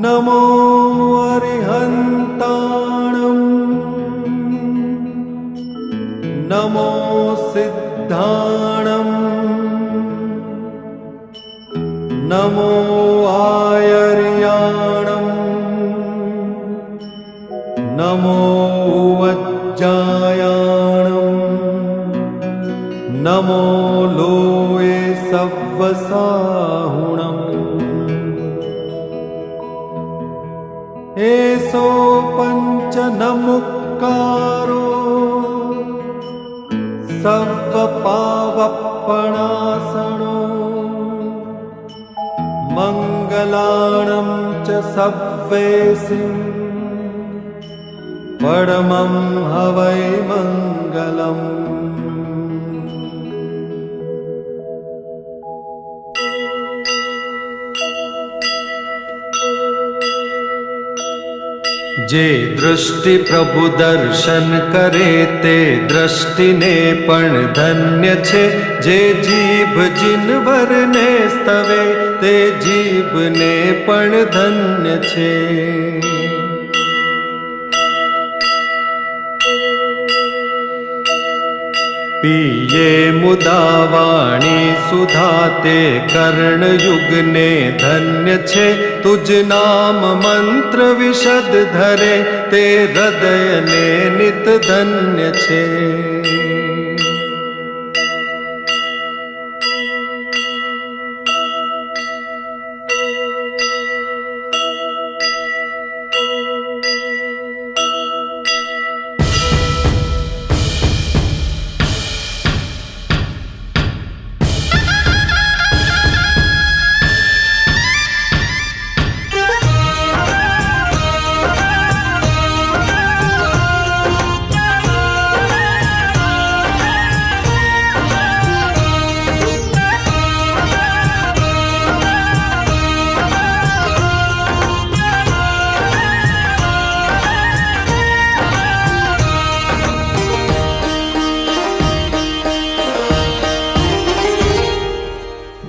नमो अरिहन्ताणं नमो सिद्धाणं नमो आयर्याणं नमो वज्जायाणं नमो लोये सव्वसाहुणम् एसो पञ्चनमुक्कारो सव्वपावप्पणासनो मङ्गलाणं च सव्वेसिं परमं हवै मङ्गलम्। जे दृष्टि प्रभु दर्शन करे ते दृष्टिने पण धन्य छे। जे जीभ जिनवरने स्तवे ते जीभने पण धन्य छे। पीये मुदा वाणी सुधा ते कर्णयुगने धन्य छे। तुझ नाम मंत्र विशद धरे ते हृदयने नित धन्य छे।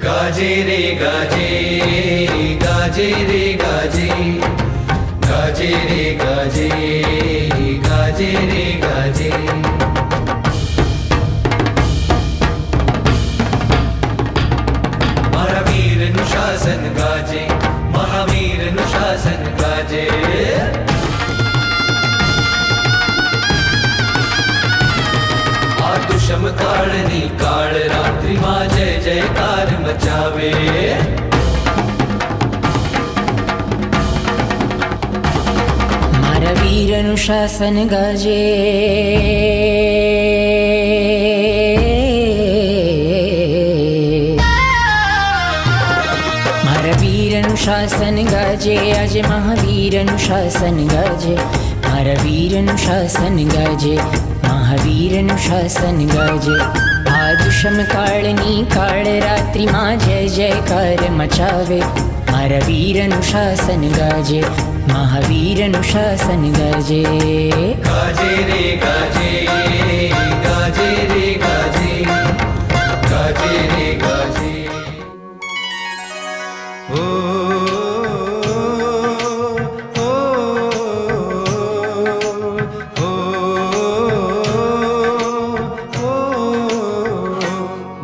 गाजे रे गाजे, गाजे रे गाजे, गाजे रे गाजे, गाजे रे गाजे। मारा वीर अनुशासन गाजे, महावीर अनुशासन गाजे। समकाळनी काळ रात्रि मां जय जयकार मचावे। मारा वीर अनुशासन गाजे, मारा वीर अनुशासन गाजे। आज महावीर अनुशासन गाजे, मारा वीर अनुशासन गाजे, महावीर अनुशासन गाजे। आज समकाळनी काळ रात्रि मां जय जयकार मचावे। मारा वीर अनुशासन गाजे, महावीर अनुशासन गाजे। गाजे रे गाजे, गाजे रे गाजे, गाजे रे गाजे। ओ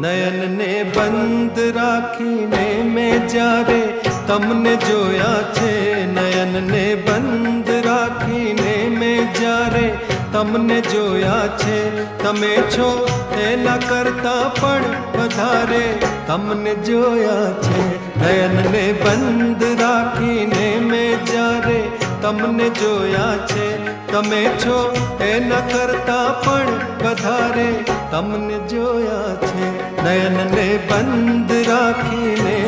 नयन ने बंद राखीने में जारे तमने जोया छे। नयन ने बंद राखीने में जारे तमने जोया छे। तमे छो एना करता पण वधारे तमने जोया छे। नयन ने बंद राखीने में जारे तमने जोया छे। तमे छो एना करता पण वधारे तमने जोया छे। नयन ने बंद राखीने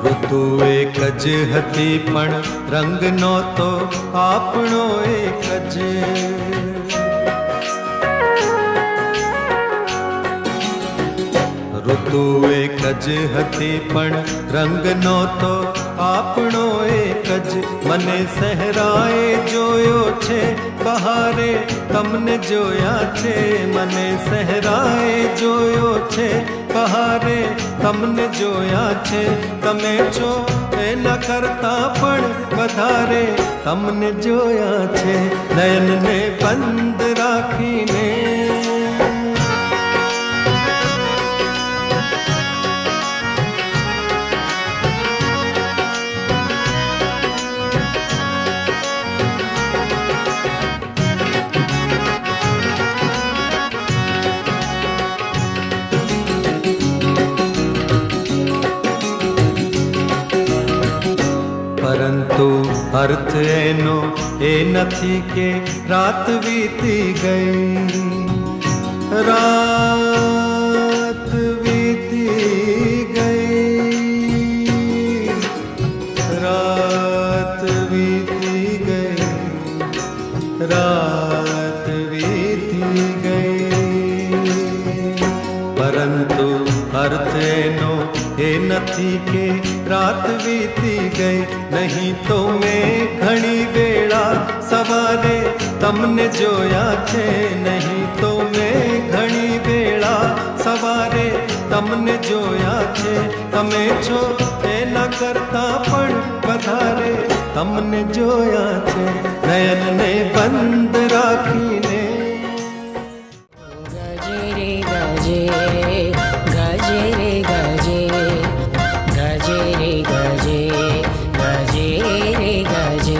ऋतु एक ज हती पण रंग नहोतो आपणो एक ज। ઋતુ એક જ હતી પણ રંગ નહોતો આપણો એક જ. મને સહેરાએ જોયો છે બહારે તમને જોયા છે. મને સહેરાએ જોયો છે બહારે તમને જોયા છે. તમે છો એના કરતા પણ વધારે તમને જોયા છે. નયનને બંધ રાખીને પરંતુ અર્થ એનો એ નથી કે રાત વીતી ગઈ. રાત વીતી ગઈ. રાત વીતી ગઈ. રાત વીતી ગઈ. પરંતુ અર્થ એનો એ નથી કે રાત વીતી ગઈ. નહીં તો મેં ઘણી વેળા સવારે તમને જોયા છે. નહીં તો મેં ઘણી વેળા સવારે તમને જોયા છે. તમે છો એના કરતા પણ વધારે તમને જોયા છે. નયનને બંધ રાખીને ગાજે રે ગાજે, ગાજે રે ગાજે, ગાજે રે ગાજે, ગાજે રે ગાજે.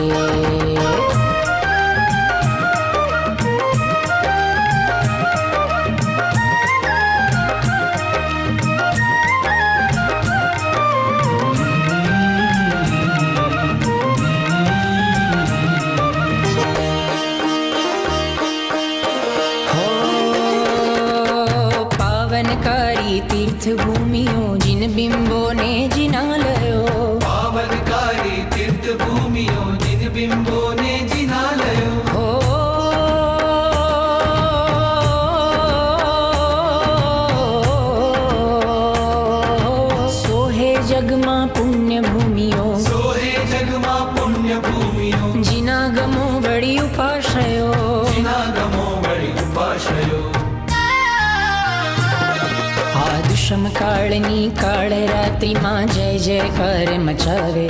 પાવનકારી તીર્થભૂમિઓ જીન બિંબોને જિનાલયો. પાવનકારી તીર્થભૂમિઓ જીન બિંબોને જિનાલયો. હો સોહે જગમાં પુણ્યભૂમિઓ. સોહે જગમાં પુણ્યભૂમિઓ. જીનાગમો વળી ઉપાશ્રયો. જિનાગમો વળી ઉપાશ્રયો. આ દુષ્મકાળની કાળ રાત્રિમાં જય જયકાર મચાવે.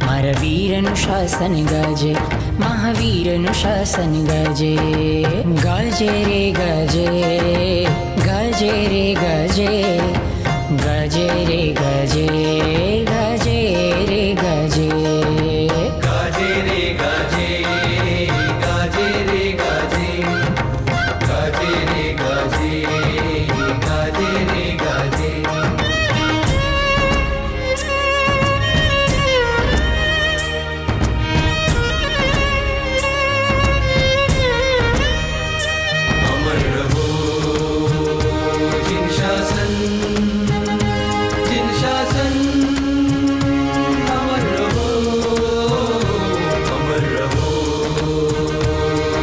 મારા વીરનું શાસન ગાજે, મહાવીરનું શાસન ગાજે. ગાજે રે ગાજે, ગાજે રે ગાજે, ગાજે રે ગાજે, ગાજે રે ગાજે. ગાજે રે ગાજે, ગાજે રે ગાજે, ગાજે રે ગાજે, ગાજે રે ગાજે. અમર રહો જીન શાસન, જીન શાસન. અમર રહો, અમર રહો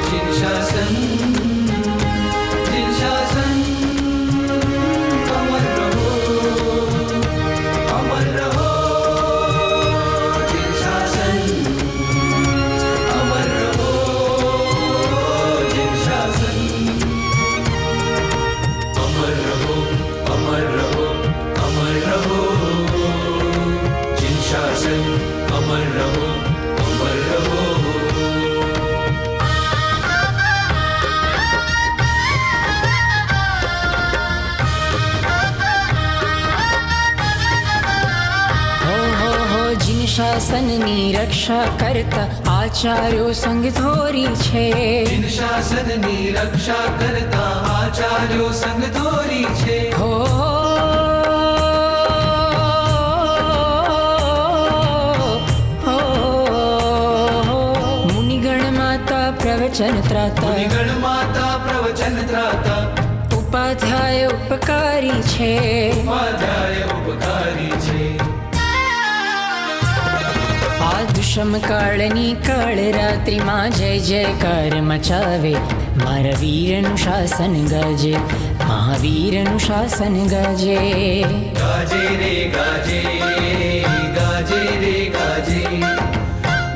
જીન શાસન, જીન શાસન. અમર રહો, અમર રહો જીન શાસન. અમર રહો જીન શાસન. અમર રહો, અમર રહો, અમર રહો જીન શાસન. અમર રહો, અમર રહો. હો જીન શાસનની રક્ષા કરતા આચાર્યો સંગ ધોરી છે. જીન શાસનની રક્ષા કરતા આચાર્યો સંગ દોરી છે. હો મુનિગણ માતા પ્રવચન ત્રાતા. મુનિગણ માતા પ્રવચન ત્રાતા. ઉપાધ્યાય ઉપકારી છે. ઉપાધ્યાય ઉપકારી છે. આ દુષ્મકાળની કાળ રાત્રિમાં જય જયકાર મચાવે. મારા વીરનું શાસન ગાજે, મહાવીરનું શાસન ગાજે. ગાજે રે ગાજે, ગાજે રે ગાજે,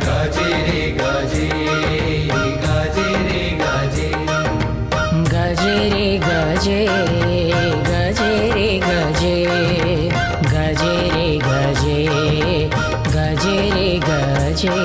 ગાજે રે ગાજે, ગાજે રે ગાજે, ગાજે રે ગાજે, ગાજે રે ગાજે, ગાજે રે ગાજે, ગાજે રે ગાજે.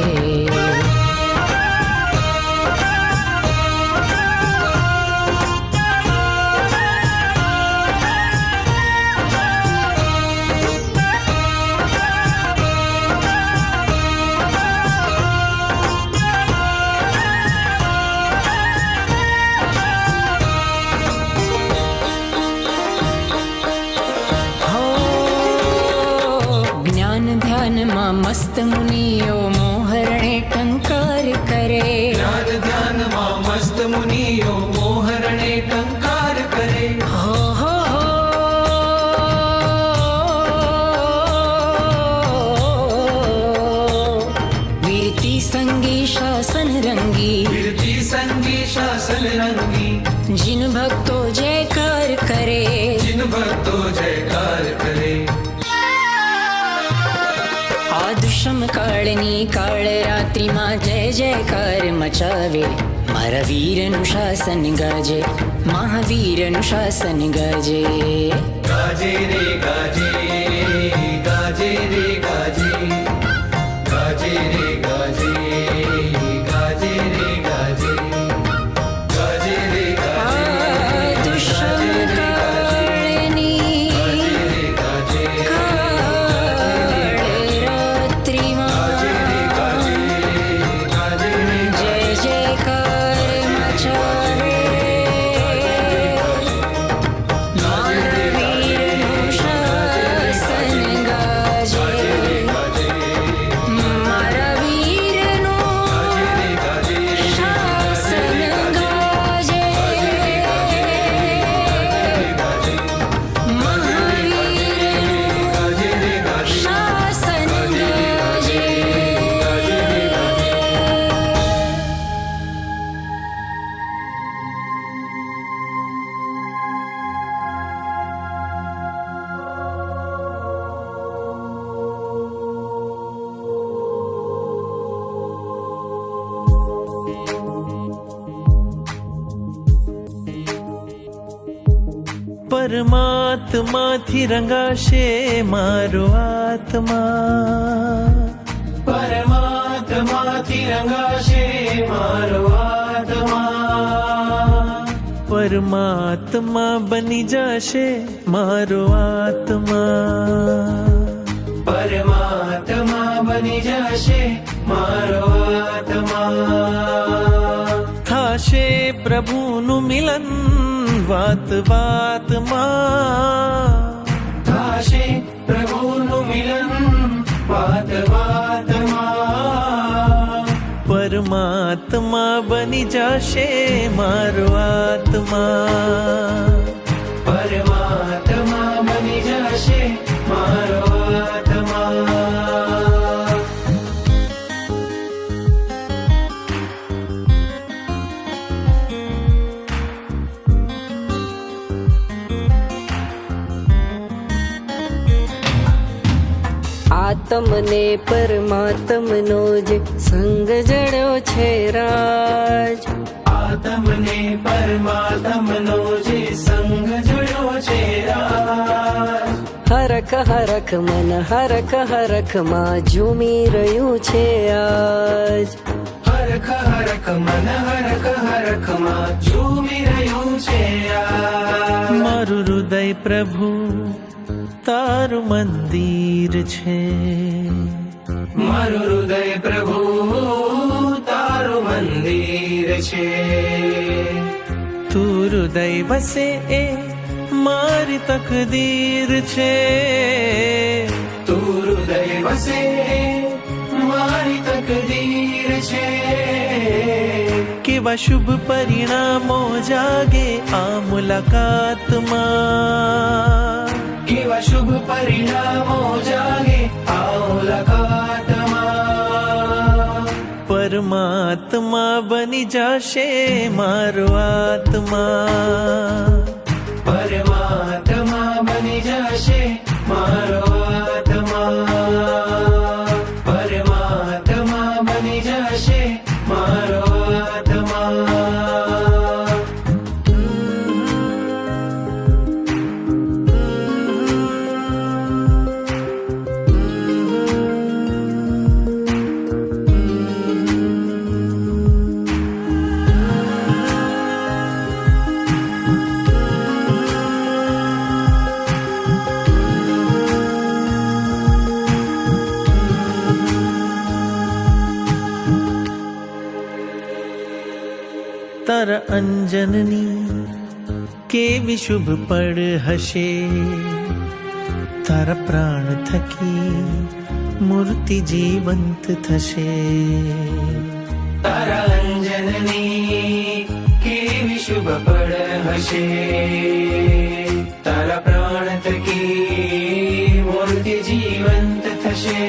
મસ્ત મુનિઓ મોહરણે ટંકાર કરે. જ્ઞાન ધ્યાનમાં મસ્ત મુનિઓ મોહરણે ટંકાર કરે. હો હો હો. વીરતી સંગી શાસન રંગી, વીરતી સંગી શાસન રંગી, जिन भक्तो जयकार करे. जिन भक्तो जयकार करे. આદુષમ કાળની કાળ રાત્રિમાં જય જયકાર મચાવે. મારા વીરનું શાસન ગાજે, મહાવીરનું શાસન ગાજે. ગાજે રે ગાજે, ગાજે રે ગાજે, ગાજે રે ગાજે, ગાજે રે ગાજે, ગાજે રે ગાજે. આદુષમ કાળની કાળ રાત્રિમાં જય જયકાર મચાવે. મારા વીરનું શાસન ગાજે, મારા વીરનું શાસન ગાજે, મહાવીરનું શાસન ગાજે. પરમાત્માથી રંગાશે મારો આત્મા. પરમાત્માથી રંગાશે મારો આત્મા. પરમાત્મા બની જશે મારો આત્મા. પરમાત્મા બની જશે મારો આત્મા. થાશે પ્રભુનું મિલન વાત વાતમાં. થાશે પ્રભુનું મિલન વાત વાતમાં. પરમાત્મા બની જશે મારો આત્મા. પરમાત્મા બની જશે મારો આત્મા. આત્મને પરમાત્મનો જ સંગ જડ્યો છે રાજ. આત્મને પરમાત્મનો જે સંગ જોયો છે રાજ. હરખ હરખ મન હરખ હરખમાં ઝૂમી રહ્યું છે આજ. હરખ હરખ મન હરખ હરખમાં ઝૂમી રહ્યું છે આજ. મારું હૃદય પ્રભુ તારું મંદિર છે. મારું હૃદય પ્રભુ તારું મંદિર છે. તું હૃદય વસે એ મારી તકદીર છે. તું હૃદય વસે મારી તકદીર છે. કેવા શુભ પરિણામો જાગે આ મુલાકાતમાં. કેવા શુભ પરિણામો જાગે આ મુલાકાતમાં. પરમાત્મા પરમાત્મા બની જશે મારો આત્મા. પરમાત્મા બની જશે મારો આત્મા. પરમાત્મા બની જશે મારો આત્મા. તારા અંજનની કેવી શુભ પડ હશે, તારા પ્રાણ થકી મૂર્તિ જીવંત થશે. તારા અંજનની કેવી શુભ પડ હશે, તારા પ્રાણ થકી મૂર્તિ જીવંત થશે.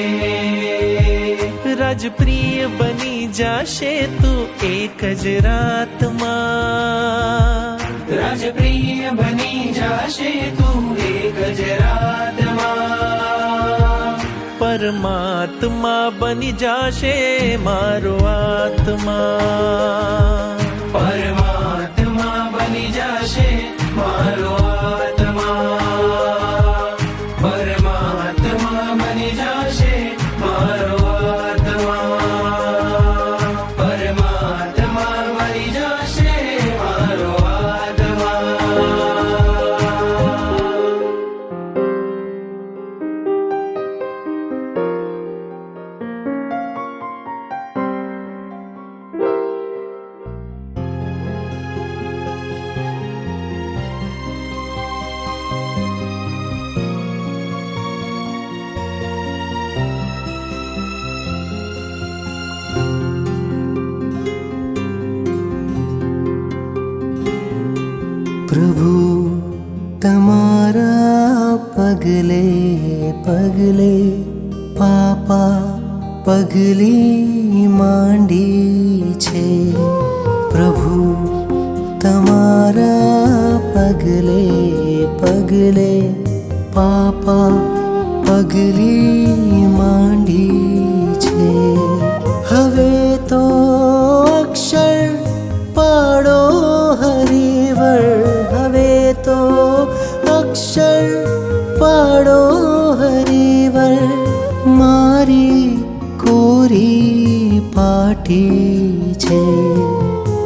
રાજપ્રિય બની જાશે તું એક જ રાતમાં. રાજપ્રિય બની જશે તું એક જ રાતમાં. પરમાત્મા બની જાશે મારો આત્મા. પરમાત્મા બની જશે મારો આત્મા. પરમાત્મા બની જશે મારો આત્મા. પરમાત્મા બની જશે મારો આત્મા. પ્રભુ તમારા પગલે પગલે પાપા પગલી માંડી છે. પ્રભુ તમારા પગલે પગલે પાપા પગલી માંડી છે. હવે તો અક્ષર પાડો હરિવર, હવે તો અક્ષર પાડો હરિવર. મારી કોરી પાટી છે.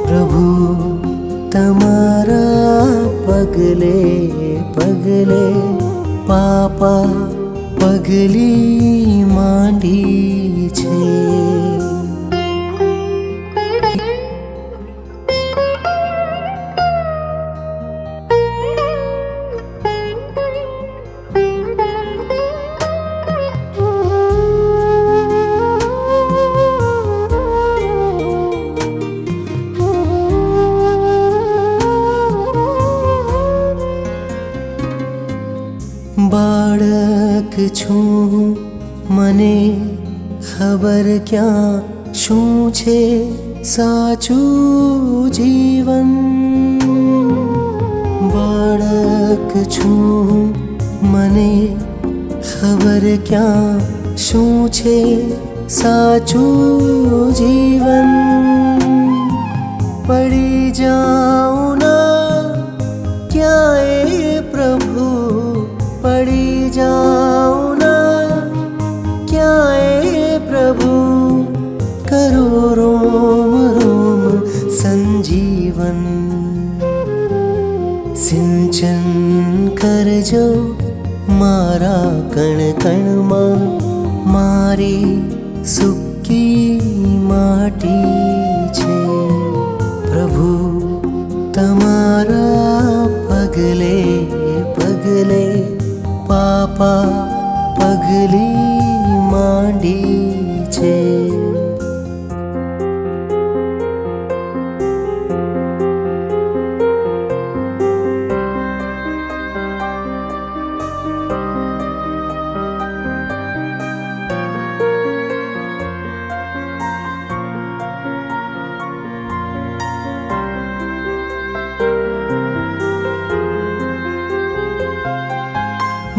પ્રભુ તમારા પગલે પગલે પાપા પગલી માંડી છે. બાળક છું મને ખબર ક્યાં શું છે સાચું જીવન. બાળક છું મને ખબર ક્યાં શું છે સાચું જીવન. પડી જાઉં ના ક્યાંય પ્રભુ, પડી જાઉં ના ક્યાંય પ્રભુ. કરો રોમ રોમ સંજીવન. સિંચન કરજો મારા કણ કણમાં, મારી સૂકી માટી છે. પ્રભુ તમારા પગલે પગલે પાપા પગલી માંડી છે.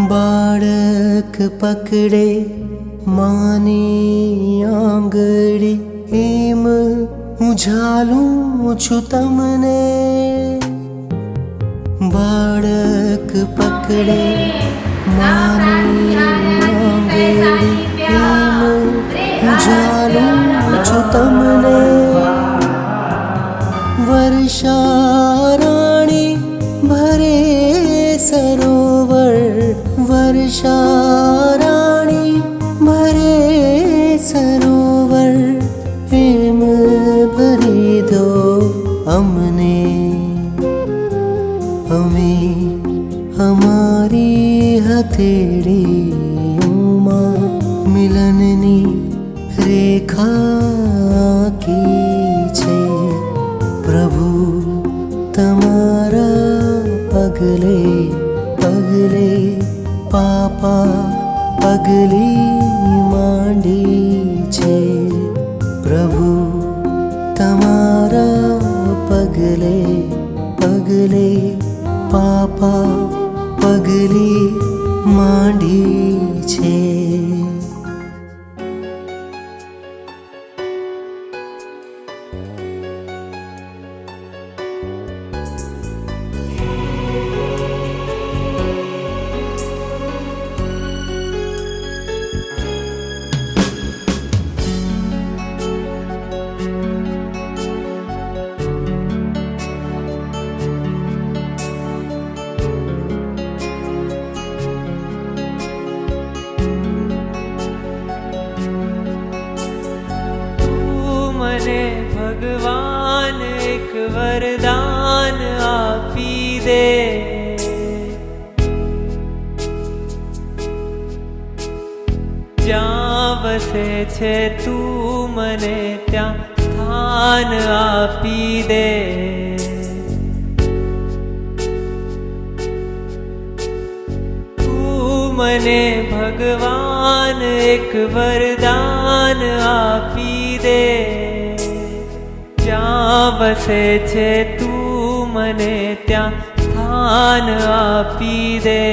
બાળક પકડે માની આંગળી એમ હું ઝાલું છું તમને. બાળક પકડે માની આંગળી એમ હું ઝાલું છું તમને. વર્ષા રાણી ભરે સરોવર, વર્ષા રાણી ભરે સરોવર એમ ભરી દો અમને. અમે અમારી હથેળીઓમાં મિલનની રેખા કી છે. પ્રભુ તમારા પગલે પગલે પાપા પગલી માંડી છે. પ્રભુ તમારા પગલે પગલે પાપા પગલી માંડી છે. ભગવાન એક વરદાન આપી દે. જ્યાં વસે છે તું મને ત્યાં સ્થાન આપી દે. તું મને ભગવાન એક વરદાન આપી દે. જ્યાં વસે છે તું મને ત્યાં સ્થાન આપી દે.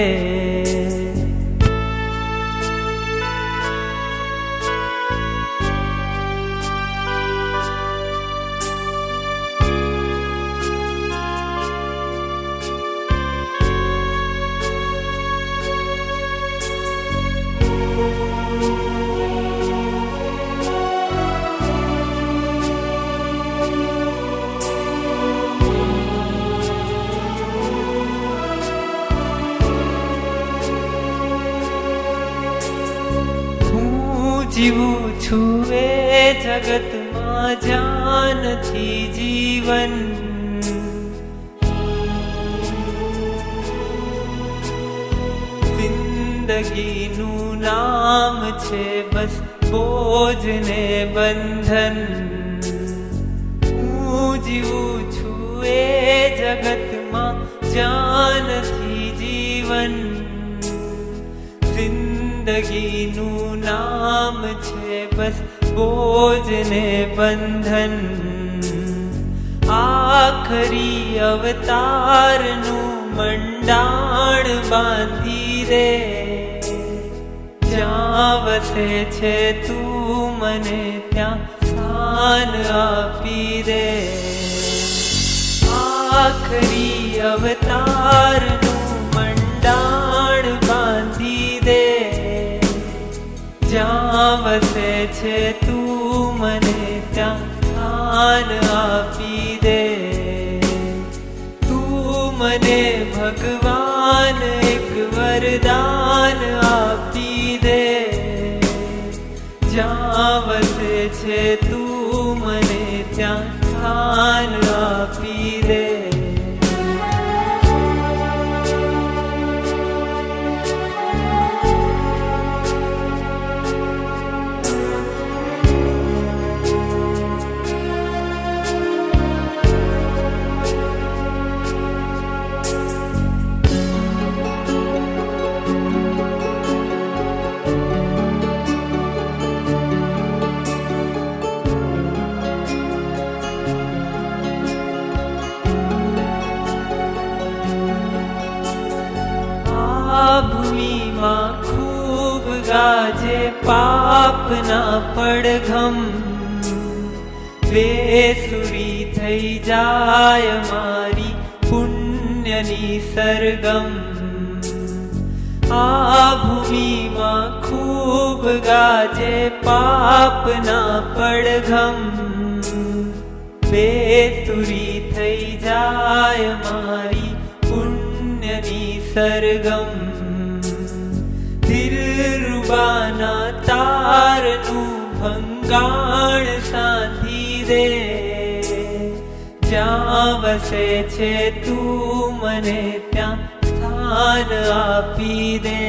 જીવું છું એ જગતમાં જ્યાં નથી જીવન. જિંદગીનું નામ છે બસ બોજ ને બંધન. હું જીવું છું એ જગતમાં જ્યાં નથી જીવન. જિંદગીનું નામ છે બસ બોજ ને બંધન. આખરી અવતારનું મંડાણ બાંધી દે. જ્યાં વસે છે તું મને ત્યાં સ્થાન આપી દે. આખરી અવતારનું મંડાણ બાંધી દે. જ્યાં વસે છે તું મને ત્યાં સ્થાન આપી દે. તું મને ભગવાન એક વરદાન આપી દે. જ્યાં વસે છે તું મને ત્યાં સ્થાન આપી દે. ગાજે પાપના પડઘમ, બેસુરી થઈ જાય મારી પુણ્યની સરગમ. આ ભૂમિમાં ખૂબ ગાજે પાપના પડઘમ, બેસુરી થઈ જાય મારી પુણ્યની સરગમ. દિલરુબાના તારનું ભંગાણ સાંધી દે, જ્યાં વસે છે તું મને ત્યાં સ્થાન આપી દે.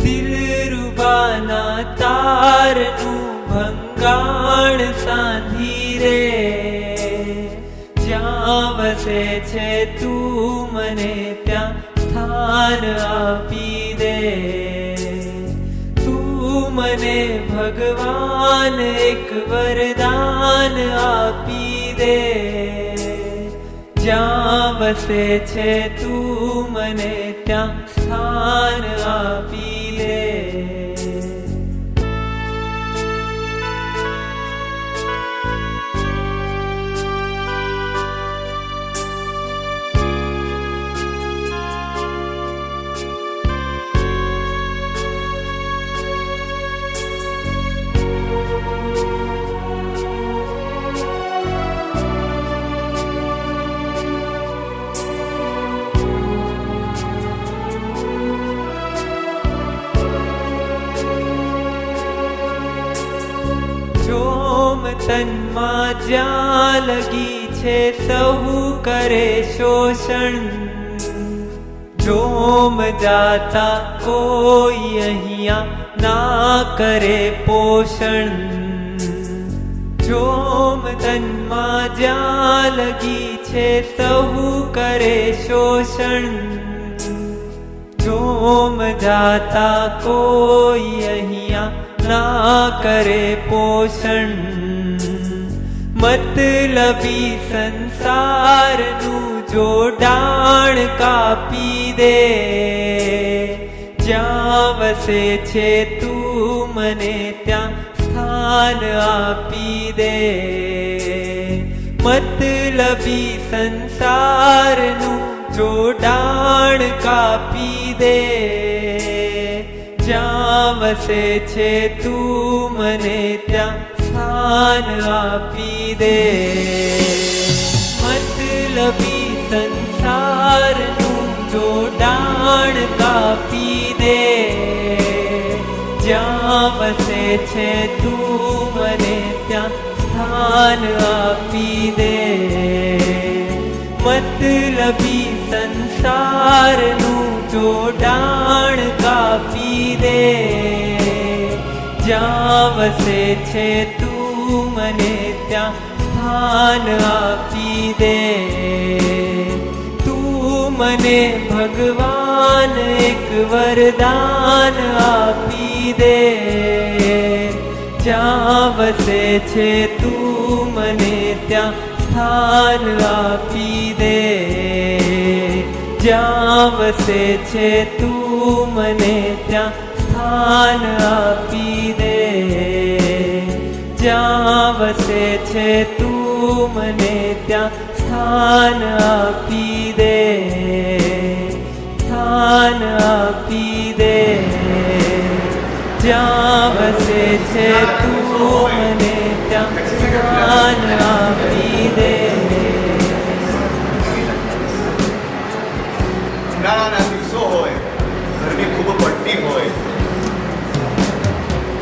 દિલરુબાના તારનું ભંગાણ સાંધી દે, જ્યાં વસે છે તું મને ત્યાં સ્થાન આપી દે. તું મને ભગવાન એક વરદાન આપી દે, જ્યાં વસે છે તું મને ત્યાં સ્થાન આપી દે. જોમ તનમાં જ્યાં લગી છે સહુ કરે શોષણ, જોમ જાતા કોઈ અહીંયા ના કરે પોષણ. જોમ તનમાં જ્યાં લગી છે સહુ કરે શોષણ, જોમ જાતા કોઈ અહીંયા ના કરે પોષણ. મતલબી સંસારનું જોડાણ કાપી દે, જ્યાં વસે છે તું મને ત્યાં સ્થાન આપી દે. મતલબી સંસારનું જોડાણ કાપી દે, જ્યાં વસે છે તું મને ત્યાં સ્થાન આપી દે. મતલબી સંસારનું જોડાણ કાપી દે, જ્યાં વસે છે તું મને ત્યાં સ્થાન આપી દે. મતલબી સંસારનું જોડાણ કાપી દે, જ્યાં વસે છે તું મને ત્યાં સ્થાન આપી દે. તું મને ભગવાન એક વરદાન આપી દે, જ્યાં વસે છે તું મને ત્યાં સ્થાન આપી દે. જ્યાં વસે છે તું મને ત્યાં સ્થાન આપી દે. જ્યાં વસે છે તું મને ત્યાં સ્થાન આપી દે. સ્થાન આપી દે. જ્યાં વસે છે તું મને ત્યાં સ્થાન આપી દે. ઉનાળાના દિવસો હોય, ગરમી ખૂબ પડતી હોય,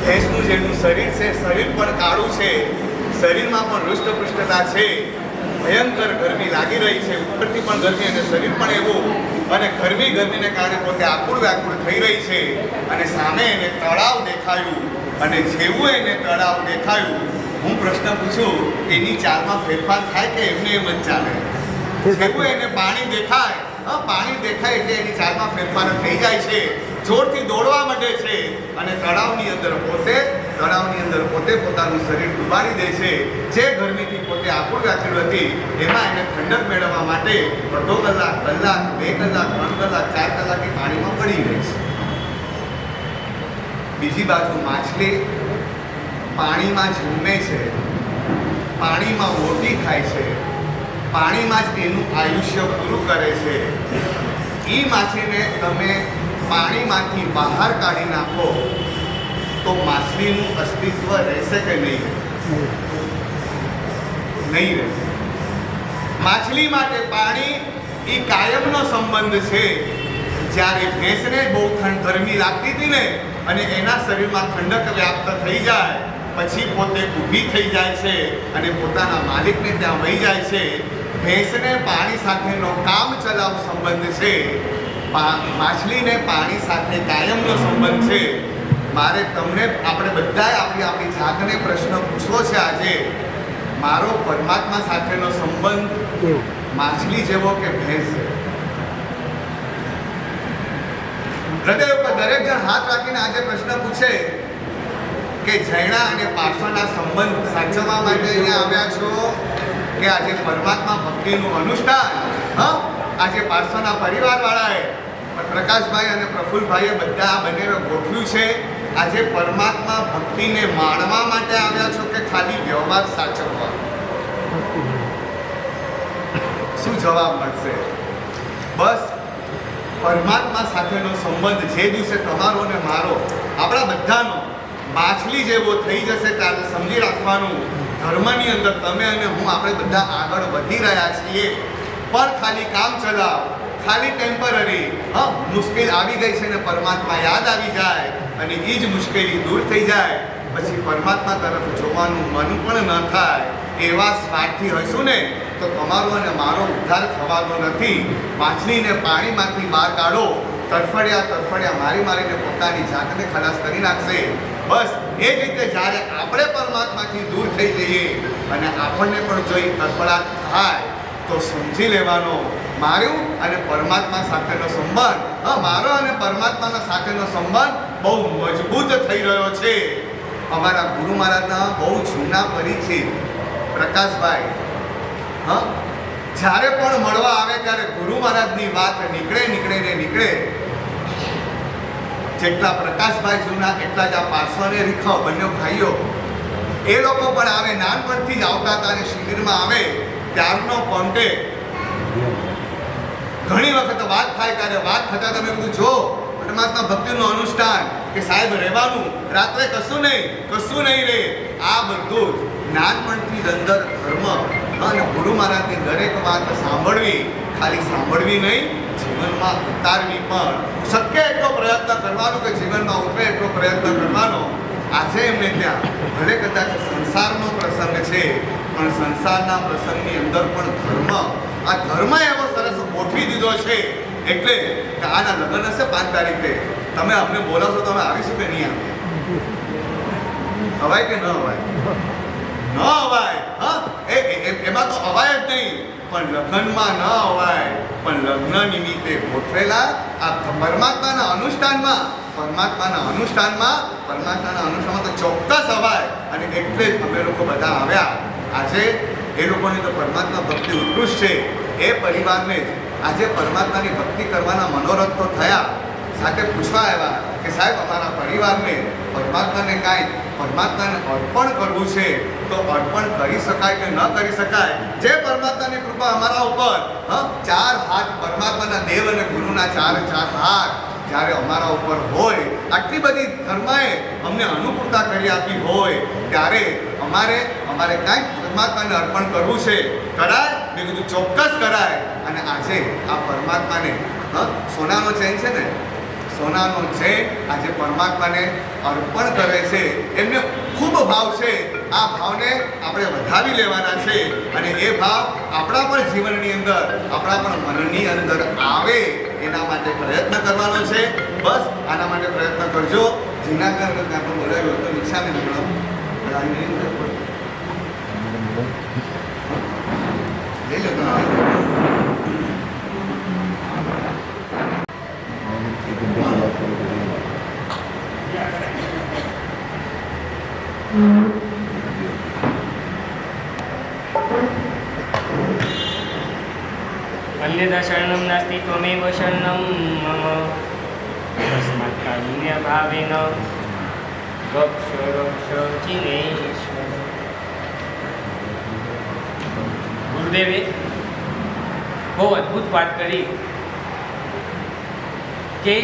ભેંસનું જેનું શરીર છે, શરીર પણ કાળું છે, શરીરમાં પણ હૃષ્ટપુષ્ટતા છે, ભયંકર ગરમી લાગી રહી છે, ઉપરથી પણ ગરમી અને શરીર પણ એવું, અને ગરમીને કારણે પોતે આકુળ વ્યાકુળ થઈ રહી છે. અને સામે એને તળાવ દેખાયું, અને જેવું એને તળાવ દેખાયું, હું પ્રશ્ન પૂછું, એની ચાલમાં ફેરફાર થાય કે એમને એમ જ ચાલે? જેવું એને પાણી દેખાય, પાણી દેખાય એટલે એની ચાલમાં ફેરફાર થઈ જાય છે, જોરથી દોડવા માંડે છે, અને તળાવની અંદર પોતે પોતાનું શરીર ડૂબાડી દે છે. જે ગરમીથી પોતે આકુળ વ્યાકુળ હતી, એમાં એને ઠંડક મેળવવા માટે અડધો કલાક, 2 કલાક, 3 કલાક, 4 કલાક એ પાણીમાં પડી રહી છે. બીજી બાજુ માછલી પાણીમાં જન્મે છે, પાણીમાં મોટી થાય છે, પાણીમાં જ એનું આયુષ્ય પૂરું કરે છે. એ માછલીને તમે પાણીમાંથી બહાર કાઢી નાખો તો માછલીનું અસ્તિત્વ રહેશે કે નહીં? નહીં રહે. માછલી માટે પાણી એ કાયમનો સંબંધ છે. જ્યારે ભેંસને બહુ ગરમી લાગતી હતી ને અને એના શરીરમાં ઠંડક વ્યાપ્ત થઈ જાય પછી પોતે ઊભી થઈ જાય છે અને પોતાના માલિકને ત્યાં વહી જાય છે. ભેંસને પાણી સાથેનો કામ ચલાવ સંબંધ છે, માછલીને પાણી સાથે કાયમનો સંબંધ છે. મારે તમને આપણે બધાએ આપણી જાતને પ્રશ્ન પૂછવો છે આજે, મારો પરમાત્મા સાથેનો સંબંધ માછલી જેવો કે ભેંસ જેવો? હૃદય ઉપર દરેક જણ હાથ રાખીને આજે પ્રશ્ન પૂછે કે જૈણા અને પાર્શ્વના સંબંધ સાચવવા માટે અહીંયા આવ્યા છો કે આજે પરમાત્મા ભક્તિનું અનુષ્ઠાન? આજે પાર્શ્વના પરિવારવાળાએ પ્રકાશભાઈ અને પ્રફુલ્લભાઈએ બધા આ બંનેને ગોઠવ્યું છે. આજે પરમાત્મા ભક્તિને માણવા માટે આવ્યા છો કે ખાલી વ્યવહાર સાચવવા? શું જવાબ મળશે? બસ પરમાત્મા સાથેનો સંબંધ જે દિવસે તમારો ને મારો, આપણા બધાનો માછલી જેવો થઈ જશે ત્યારે સમજી રાખવાનું, ધર્મની અંદર તમે અને હું આપણે બધા આગળ વધી રહ્યા છીએ, પણ ખાલી કામ ચલાવ, ખાલી ટેમ્પરરી. મુશ્કેલ આવી ગઈ છે ને પરમાત્મા યાદ આવી જાય અને એ જ મુશ્કેલી દૂર થઈ જાય પછી પરમાત્મા તરફ જોવાનું મન પણ ન થાય. એવા સ્વાર્થી હશું ને તો તમારો અને મારો ઉદ્ધાર થવાનો નથી. માછલીને પાણીમાંથી બહાર કાઢો, તરફડિયા મારીને પોતાની જાતને ખલાસ કરી નાખશે. બસ એ જ રીતે જ્યારે આપણે પરમાત્માથી દૂર થઈ જઈએ અને આપણને પણ જોઈ તરફડાટ થાય તો સમજી લેવાનો મારું અને પરમાત્મા સાથેનો સંબંધ, મારો અને પરમાત્માના સાથેનો સંબંધ બહુ મજબૂત થઈ રહ્યો છે. અમારા ગુરુ મહારાજના બહુ જૂના પરિચિત પ્રકાશભાઈ જ્યારે પણ મળવા આવે ત્યારે ગુરુ મહારાજની વાત નીકળે. જેટલા પ્રકાશભાઈ જૂના એટલા જ આ પાર્શ્વને રીખો બંને ભાઈઓ એ લોકો પણ આવે, નાનપણથી જ આવતા હતા અને શિબિરમાં આવે ત્યારનો કોન્ટેક્ટ. ઘણી વખત વાત થાય ત્યારે વાત થતા તમે બધું જો પરમાત્મા ભક્તિનું અનુષ્ઠાન કે સાહેબ રહેવાનું, રાત્રે કશું નહીં રે. આ બધું જ નાનપણથી જ અંદર ધર્મ અને ગુરુ મહારાજની દરેક વાત સાંભળવી, ખાલી સાંભળવી નહીં, જીવનમાં ઉતારવી પણ. શક્ય એટલો પ્રયત્ન કરવાનો કે જીવનમાં ઉતરે એટલો પ્રયત્ન કરવાનો. આજે એમને ત્યાં ભલે કદાચ સંસારનો પ્રસંગ છે પણ સંસારના પ્રસંગની અંદર પણ ધર્મ, આ ધર્મ એવો સરસ ગોઠવી દીધો છે. એટલે કે આના લગ્ન હશે 5 તારીખે, તમે અમને બોલાવશો તો અમે આવીશું કે નહીં આવીએ? હવાય કે ન હવાય? ન હવાય. એમાં તો હવાય જ નહીં, પણ લગ્નમાં ન હવાય. પણ લગ્ન નિમિત્તે ગોઠવેલા આ પરમાત્માના અનુષ્ઠાનમાં તો ચોક્કસ હવાય. અને એટલે જ અમે લોકો બધા આવ્યા. આજે એ લોકોની તો પરમાત્મા ભક્તિ ઉત્કૃષ્ટ છે. એ પરિવારને જ આજે પરમાત્માની ભક્તિ કરવાના મનોરથ તો થયા. સાથે પૂછવા આવ્યા કે સાહેબ અમારા પરિવારને પરમાત્માને અર્પણ કરવું છે તો અર્પણ કરી શકાય કે ન કરી શકાય? જે પરમાત્માની કૃપા અમારા ઉપર, 4 હાથ પરમાત્માના દેવ અને ગુરુના 4 હાથ જ્યારે અમારા ઉપર હોય, આટલી બધી ધર્મએ અમને અનુકૂળતા કરી આપી હોય ત્યારે અમારે કાંઈક પરમાત્માને અર્પણ કરવું છે. કરાય? મેં કીધું ચોક્કસ કરાય. અને આજે આ પરમાત્માને સોનાનો ચેન છે ને, સોનાનો ચેન આજે પરમાત્માને અર્પણ કરે છે. એમને ખૂબ ભાવ છે. આ ભાવને આપણે વધાવી લેવાના છે અને એ ભાવ આપણા પણ જીવનની અંદર, આપણા પણ મનની અંદર આવે એના માટે પ્રયત્ન કરવાનો છે. બસ આના માટે પ્રયત્ન કરજો. જેના કારણે આપણે બોલાવ્યો હતો નિશાને નીકળો લઈ લો તમે. अन्यथा शरणं नास्ति त्वमेव शरणं मम तस्मात् कारुण्यभावेन વક્ષરક્ષિનેશ્વર. ગુરુદેવે બહુ અદ્ભુત વાત કરી કે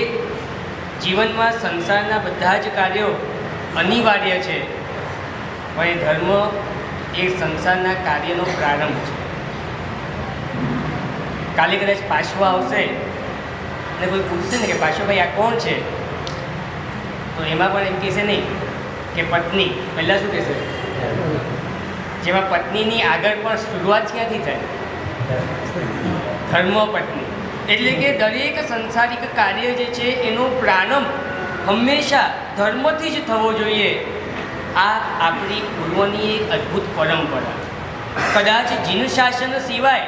જીવનમાં સંસારના બધા જ કાર્યો અનિવાર્ય છે, પણ એ ધર્મ એ સંસારના કાર્યનો પ્રારંભ છે. કાલે કદાચ પાછો આવશે અને કોઈ પૂછશે ને કે પાછોભાઈ આ કોણ છે, તો એમાં પણ એમ કહેશે નહીં કે પત્ની. પહેલાં શું કહેશે? જેમાં પત્નીની આગળ પણ શરૂઆત ક્યાંથી થાય? ધર્મપત્ની. એટલે કે દરેક સંસારિક કાર્ય જે છે એનો પ્રારંભ હંમેશા ધર્મથી જ થવો જોઈએ. આ આપણી પૂર્વની એક અદ્ભુત પરંપરા. કદાચ જીન શાસન સિવાય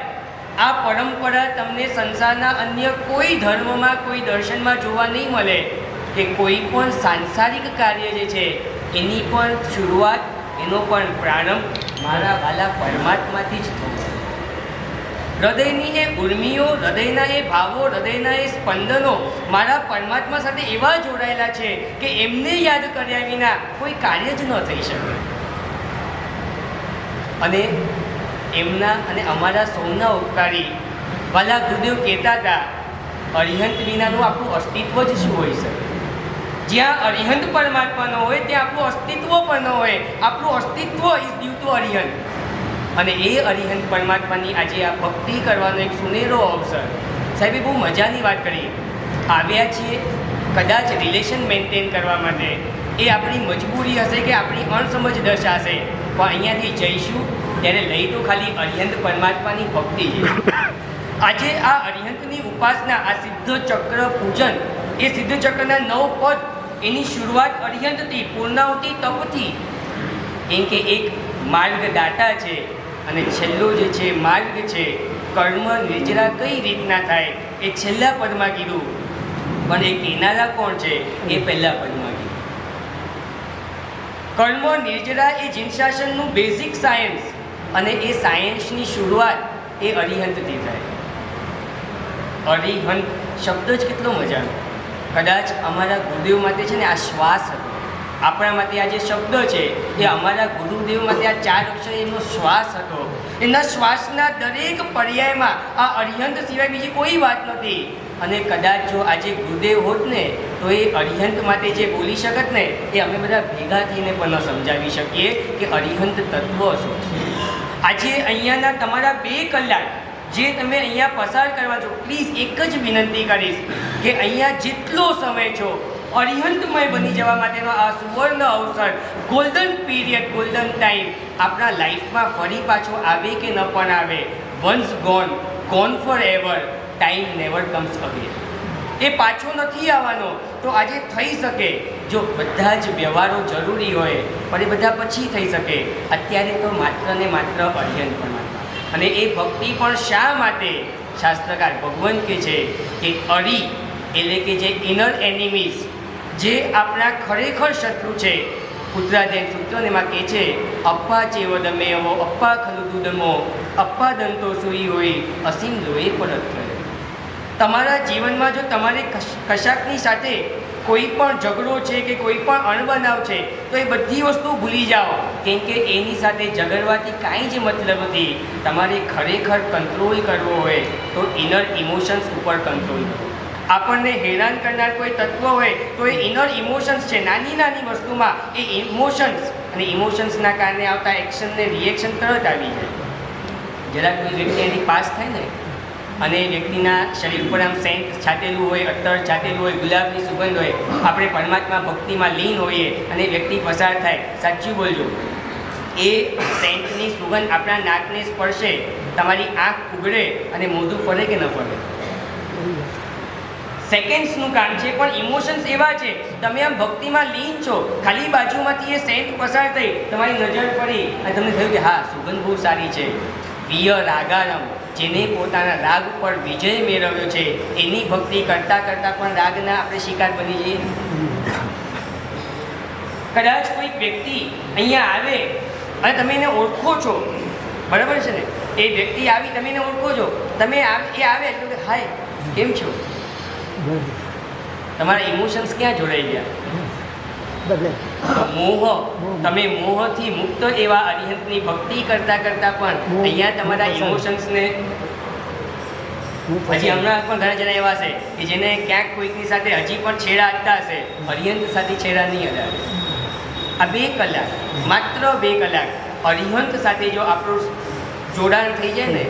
આ પરંપરા તમને સંસારના અન્ય કોઈ ધર્મમાં, કોઈ દર્શનમાં જોવા નહીં મળે કે કોઈ પણ સાંસારિક કાર્ય જે છે એની પણ શરૂઆત, એનો પણ પ્રારંભ મારા વાલા પરમાત્માથી જ થવો. હૃદયની એ ઉર્મિઓ, હૃદયના એ ભાવો, હૃદયના એ સ્પંદનો મારા પરમાત્મા સાથે એવા જોડાયેલા છે કે એમને યાદ કર્યા વિના કોઈ કાર્ય જ ન થઈ શકે. અને એમના અને અમારા સૌના ઉપકારી વાલા ગુરુદેવ કહેતા હતા, અરિહંત વિનાનું આપણું અસ્તિત્વ જ શું હોઈ શકે? જ્યાં અરિહંત પરમાત્મા ન હોય ત્યાં આપણું અસ્તિત્વ પણ ન હોય. આપણું અસ્તિત્વ ઇઝ ડ્યુ ટુ અરિહંત. અને એ અરિહંત પરમાત્માની આજે આ ભક્તિ કરવાનો એક સુનેરો અવસર. સાહેબે બહુ મજાની વાત કરી. આવ્યા છીએ કદાચ રિલેશન મેન્ટેન કરવા માટે, એ આપણી મજબૂરી હશે કે આપણી અણસમજ દશા હશે, પણ અહીંયાથી જઈશું ત્યારે લઈ તો ખાલી અરિહંત પરમાત્માની ભક્તિ છે. આજે આ અરિહંતની ઉપાસના, આ સિદ્ધ ચક્ર પૂજન, એ સિદ્ધ ચક્રના 9 પદ, એની શરૂઆત અરિહંતથી, પૂર્ણાહુતિ તપથી. કેમ કે એક માર્ગદાતા છે અને છેલ્લો જે છે માર્ગ છે, કર્મ નિર્જરા કઈ રીતના થાય એ છેલ્લા પદમાં કીધું, પણ એ કેનારા કોણ છે એ પહેલા પદમાં કીધું. કર્મ નિર્જરા એ જીન શાસનનું બેઝિક સાયન્સ, અને એ સાયન્સની શરૂઆત એ અરિહંતથી થાય. અરિહંત શબ્દ જ કેટલો મજાનો. કદાચ અમારા ગુરુદેવ માટે છે ને આ શ્વાસ હતો. આપણા માટે આ જે શબ્દ છે એ અમારા ગુરુદેવ માટે આ 4 અક્ષર એનો શ્વાસ હતો. એના શ્વાસના દરેક પર્યાયમાં આ અરિહંત સિવાય બીજી કોઈ વાત નથી. અને કદાચ જો આજે ગુરુદેવ હોત ને તો એ અરિહંત માટે જે બોલી શકત ને એ અમે બધા ભેગા થઈને પણ ન સમજાવી શકીએ કે અરિહંત તત્વ શું છે. આજે અહીંયાના તમારા 2 કલાક જે તમે અહીંયા પસાર કરવા છો, પ્લીઝ એક જ વિનંતી કરીશ કે અહીંયા જેટલો સમય છો અરિહંતમય બની જવા માટેનો આ સુવર્ણ અવસર, ગોલ્ડન પીરિયડ, ગોલ્ડન ટાઈમ આપણા લાઈફમાં ફરી પાછો આવે કે ન પણ આવે, once gone, gone forever, time never comes again. એ પાછો નથી આવવાનો. તો આજે થઈ શકે જો બધા જ વ્યવહારો જરૂરી હોય, પણ એ બધા પછી થઈ શકે. અત્યારે તો માત્ર ને માત્ર અરિહંત પરમાત્મા. અને એ ભક્તિ પણ શા માટે? શાસ્ત્રકાર ભગવાન કહે છે કે અરી એટલે કે જે ઇનર એનિમીઝ, જે આપણા ખરેખર શત્રુ છે, ઉત્તરાધ્યાય સૂત્રોને એમાં કહે છે, અપ્પા ચેવદમે અવો અપ્પા ખલુદુદમો અપ્પા દંતો સુઈ હોય અસીમ લોહી પરત થયો. તમારા જીવનમાં જો તમારે કશાકની સાથે કોઈ પણ ઝઘડો છે કે કોઈ પણ અણબનાવ છે તો એ બધી વસ્તુ ભૂલી જાઓ, કેમ કે એની સાથે ઝઘડવાથી કાંઈ જ મતલબ નથી. તમારે ખરેખર કંટ્રોલ કરવો હોય તો ઇનર ઇમોશન્સ ઉપર કંટ્રોલ કરો. આપણને હેરાન કરનાર કોઈ તત્વ હોય તો એ ઇનર ઇમોશન્સ છે. નાની નાની વસ્તુમાં એ ઇમોશન્સ, અને ઇમોશન્સના કારણે આવતા એક્શન ને રિએક્શન તરત આવી જાય. જરાક કોઈ વ્યક્તિ એની પાસ થાય ને અને વ્યક્તિના શરીર ઉપર આમ સેન્ટ છાટેલું હોય, અત્તર છાટેલું હોય, ગુલાબની સુગંધ હોય, આપણે પરમાત્મા ભક્તિમાં લીન હોઈએ અને વ્યક્તિ પસાર થાય, સાચું બોલજો, એ સેન્ટની સુગંધ આપણા નાકને સ્પર્શે, તમારી આંખ ઉઘડે અને મોઢું ફરે કે ન ફરે? સેકન્ડ્સનું કામ છે. પણ ઇમોશન્સ એવા છે, તમે આમ ભક્તિમાં લીન છો, ખાલી બાજુમાંથી એ સેન્ટ પસાર થઈ, તમારી નજર ફરી અને તમને થયું કે હા સુગંધ બહુ સારી છે. વિય રાગારમ, જેને પોતાના રાગ ઉપર વિજય મેળવ્યો છે, એની ભક્તિ કરતાં કરતાં પણ રાગના આપણે શિકાર બની જઈએ. કદાચ કોઈક વ્યક્તિ અહીંયા આવે અને તમે એને ઓળખો છો, બરાબર છે ને? એ વ્યક્તિ આવી, તમે એને ઓળખો છો, તમે એ આવે એટલે કે હાય કેમ છો? તમારા ઇમોશન્સ ક્યાં જોડાઈ ગયા? બદલે તો મોહ, તમે મોહથી મુક્ત એવા અરિહંતની ભક્તિ કરતા કરતા પણ અહીંયા તમારા ઇમોશન્સને હજી હમણાં પણ ઘણા જણા એવા છે કે જેને ક્યાંક કોઈકની સાથે હજી પણ છેડા અડતા હશે, અરિહંત સાથે છેડા નહીં અડાડે. આ 2 કલાક, માત્ર 2 કલાક અરિહંત સાથે જો આપણું જોડાણ થઈ જાય ને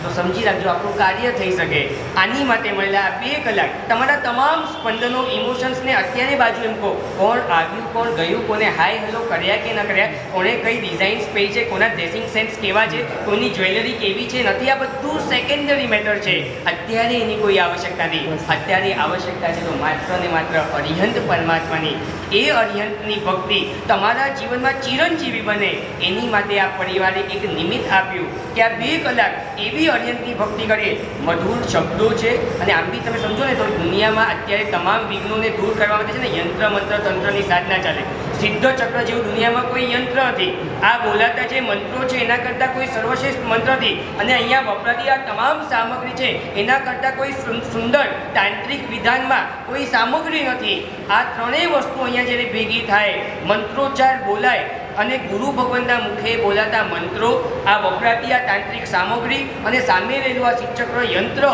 તો સમજી રાખજો આપણું કાર્ય થઈ શકે. આની માટે મળેલા આ 2 કલાક તમારા તમામ સ્પંદનો, ઇમોશન્સને અત્યારે બાજુ એમ કહો, કોણ આવ્યું, કોણ ગયું, કોને હાય હેલો કર્યા કે ન કર્યા, કોણે કઈ ડિઝાઇન્સ પહેરી છે, કોના ડ્રેસિંગ સેન્સ કેવા છે, કોઈની જ્વેલરી કેવી છે, નથી. આ બધું સેકન્ડરી મેટર છે. અત્યારે એની કોઈ આવશ્યકતા નથી. અત્યારે આવશ્યકતા છે તો માત્ર ને માત્ર અરિહંત પરમાત્માની. એ અરિહંતની ભક્તિ તમારા જીવનમાં ચિરંજીવી બને એની માટે આ પરિવારે એક નિમિત્ત આપ્યું કે આ 2 કલાક એવી અરિહંતની ભક્તિ કરીએ. મધુર શબ્દો છે અને આમ બી તમે સમજો ને તો દુનિયામાં અત્યારે તમામ વિઘ્નોને દૂર કરવા માટે છે ને યંત્ર મંત્ર તંત્રની સાધના ચાલે. સિદ્ધ ચક્ર જેવું દુનિયામાં કોઈ યંત્ર નથી. આ બોલાતા જે મંત્રો છે એના કરતાં કોઈ સર્વશ્રેષ્ઠ મંત્ર નથી. અને અહીંયા વપરાતી આ તમામ સામગ્રી છે એના કરતાં કોઈ સુંદર તાંત્રિક વિધાનમાં કોઈ સામગ્રી નથી. આ ત્રણેય વસ્તુ અહીંયા જ્યારે ભેગી થાય, મંત્રોચ્ચાર બોલાય અને ગુરુ ભગવાનના મુખે બોલાતા મંત્રો, આ વપરાતી આ તાંત્રિક સામગ્રી અને સામે રહેલું આ શિવચક્ર યંત્ર,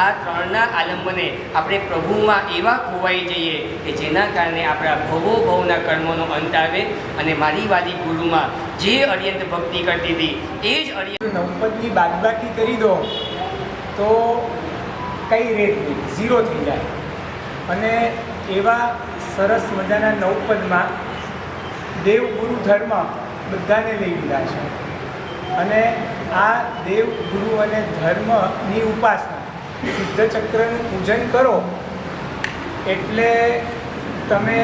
આ ત્રણના આલંબને આપણે પ્રભુમાં એવા ખોવાઈ જઈએ કે જેના કારણે આપણા ભવોભવના કર્મોનો અંત આવે. અને મારી વાલી ગુરુમાં જે અરિહંત ભક્તિ કરતી હતી એ જ અરિહંત. 9 પદની બાદબાકી કરી દો તો કઈ રેટ નહીં, 0 થઈ જાય. અને એવા સરસ મજાના 9 પદમાં દેવ ગુરુ ધર્મ બધાને લઈ લીધા છે. અને આ દેવ ગુરુ અને ધર્મની ઉપાસના, સિદ્ધ ચક્રનું પૂજન કરો એટલે તમે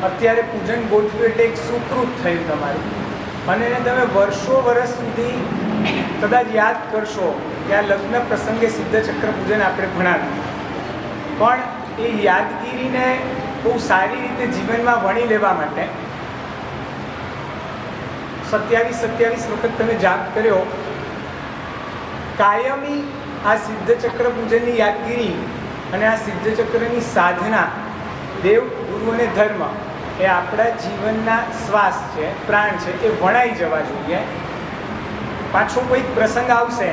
અત્યારે પૂજન ગોઠવ્યું એટલે એક સુકૃત થયું તમારું. અને એને તમે વર્ષો સુધી કદાચ યાદ કરશો કે આ લગ્ન પ્રસંગે સિદ્ધ ચક્ર પૂજન આપણે ભણાવ્યું. પણ એ યાદગીરીને બહુ સારી રીતે જીવનમાં વણી લેવા માટે 27 વખત તમે જાપ કર્યો. કાયમી આ સિદ્ધ ચક્ર પૂજનની યાદગીરી અને આ સિદ્ધ ચક્રની સાધના, દેવ ગુરુ અને ધર્મ એ આપણા જીવનના શ્વાસ છે, પ્રાણ છે, એ વણાઈ જવા જોઈએ. પાછો કોઈક પ્રસંગ આવશે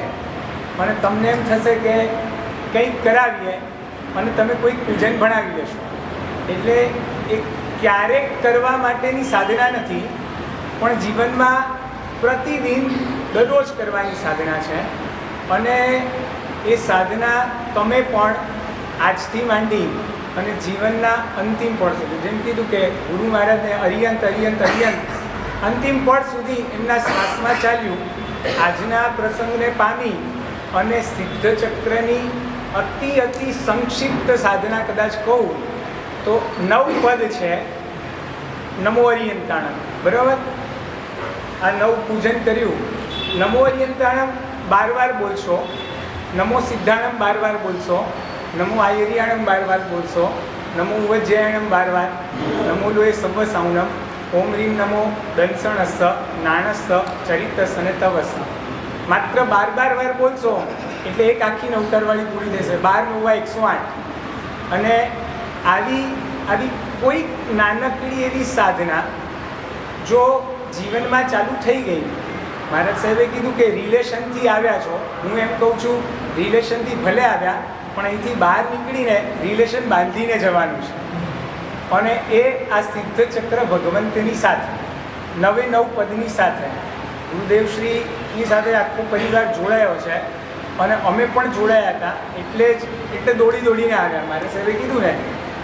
અને તમને એમ થશે કે કંઈક કરાવીએ અને તમે કોઈક પૂજન ભણાવી લેશો. એટલે એ ક્યારેક કરવા માટેની સાધના નથી, પણ જીવનમાં પ્રતિદિન દરરોજ કરવાની સાધના છે. અને એ સાધના તમે પણ આજથી માંડી અને જીવનના અંતિમ પળ સુધી, જેમ કીધું કે ગુરુ મહારાજને અરિહંત અંતિમ પળ સુધી એમના શ્વાસમાં ચાલ્યું. આજના પ્રસંગને પામી અને સિદ્ધ ચક્રની અતિ સંક્ષિપ્ત સાધના કદાચ કહું તો 9 પદ છે. નમો અરિયંતાણમ, બરાબર? આ 9 પૂજન કર્યું. નમો અરિયંતાણમ 12 વાર બોલશો, નમો સિદ્ધાણમ 12 વાર બોલશો, નમો આયરિયાણમ 12 વાર બોલશો, નમો ઉવજ્જયાણમ 12 વાર, નમો લોય સર્વ સાઉનમ, ઓમ રીમ નમો દંસણસ્સ નાણસ્સ ચરિતસ્સ અને તવસ્સ. માત્ર 12 વાર બોલશો એટલે એક આખી નવતારવાળી પૂરી થશે. 12 9 108. અને આવી કોઈ નાનકડી એવી સાધના જો જીવનમાં ચાલુ થઈ ગઈ, મહારાજ સાહેબે કીધું કે રિલેશનથી આવ્યા છો, હું એમ કહું છું રિલેશનથી ભલે આવ્યા પણ અહીંથી બહાર નીકળીને રિલેશન બાંધીને જવાનું છે. અને એ આ સિદ્ધ ચક્ર ભગવંતની સાથે 9 પદની સાથે ગુરુદેવશ્રીની સાથે આખો પરિવાર જોડાયો છે. અને અમે પણ જોડાયા હતા એટલે દોડીને આવ્યા. મારે સાહેબે કીધું ને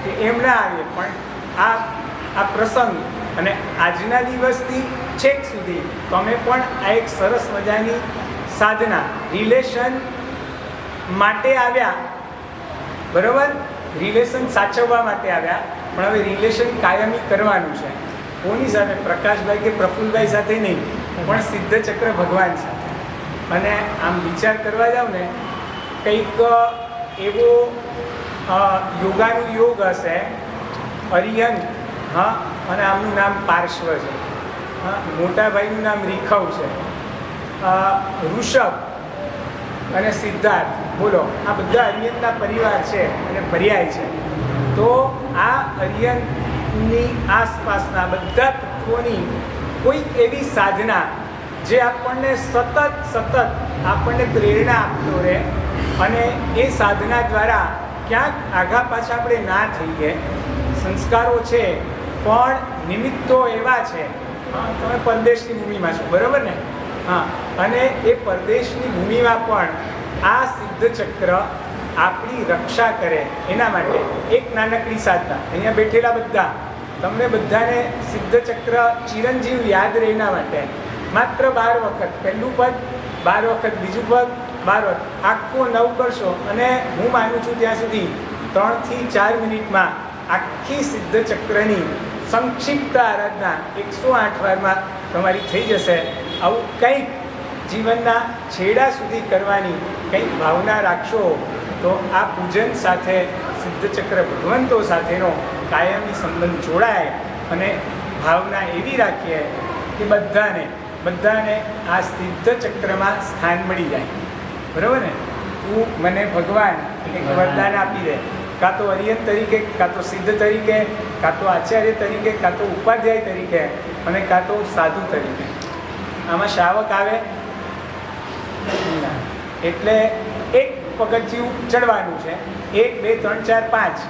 કે એમ ના આવીએ, પણ આ પ્રસંગ અને આજના દિવસથી છેક સુધી તમે પણ આ એક સરસ મજાની સાધના રિલેશન માટે આવ્યા, બરાબર? રિલેશન સાચવવા માટે આવ્યા, પણ હવે રિલેશન કાયમી કરવાનું છે. કોની સાથે? પ્રકાશભાઈ કે પ્રફુલ્લભાઈ સાથે નહીં, પણ સિદ્ધ ચક્ર ભગવાન સાથે. અને આમ વિચાર કરવા જાવ ને કંઈક એવો યોગાનું યોગ હશે, અરિયંત, હા, અને આમનું નામ પાર્શ્વ છે, હા, મોટા ભાઈનું નામ રીખવ છે, ઋષભ અને સિદ્ધાર્થ, બોલો આ બધા અરિયંતના પરિવાર છે અને પર્યાય છે. તો આ અરિયંત ની આસપાસના બધા તત્વોની કોઈક એવી સાધના જે આપણને સતત આપણને પ્રેરણા આપતો રહે અને એ સાધના દ્વારા ક્યાંક આઘા પાછા આપણે ના થઈએ. સંસ્કારો છે પણ નિમિત્તો એવા છે. તમે પરદેશની ભૂમિમાં છો, બરાબર ને? હા, અને એ પરદેશની ભૂમિમાં પણ આ સિદ્ધ ચક્ર આપણી રક્ષા કરે એના માટે એક નાનકડી સાધના. અહીંયા બેઠેલા બધા તમને બધાને સિદ્ધ ચક્ર ચિરંજીવ યાદ રહે એના માટે માત્ર 12 વખત પહેલું પદ, 12 વખત બીજું પદ, 12 વખત આખો 9 કરશો અને હું માનું છું ત્યાં સુધી 3 થી 4 મિનિટમાં આખી સિદ્ધ ચક્રની સંક્ષિપ્ત આરાધના 108 વારમાં તમારી થઈ જશે. આવું કંઈક જીવનના છેડા સુધી કરવાની કંઈક ભાવના રાખશો તો આ પૂજન સાથે સિદ્ધ ચક્ર ભગવંતો સાથેનો કાયમી સંબંધ જોડાય અને ભાવના એવી રાખીએ કે બધાને આ સિદ્ધ ચક્રમાં સ્થાન મળી જાય. બરાબર ને? તું મને ભગવાન એક વરદાન આપી દે, કાં તો અરિયત તરીકે, કાં તો સિદ્ધ તરીકે, કાં તો આચાર્ય તરીકે, કાં તો ઉપાધ્યાય તરીકે અને કાં તો સાધુ તરીકે. આમાં શ્રાવક આવે એટલે એક પગથિયું ચડવાનું છે. 1 2 3 4 5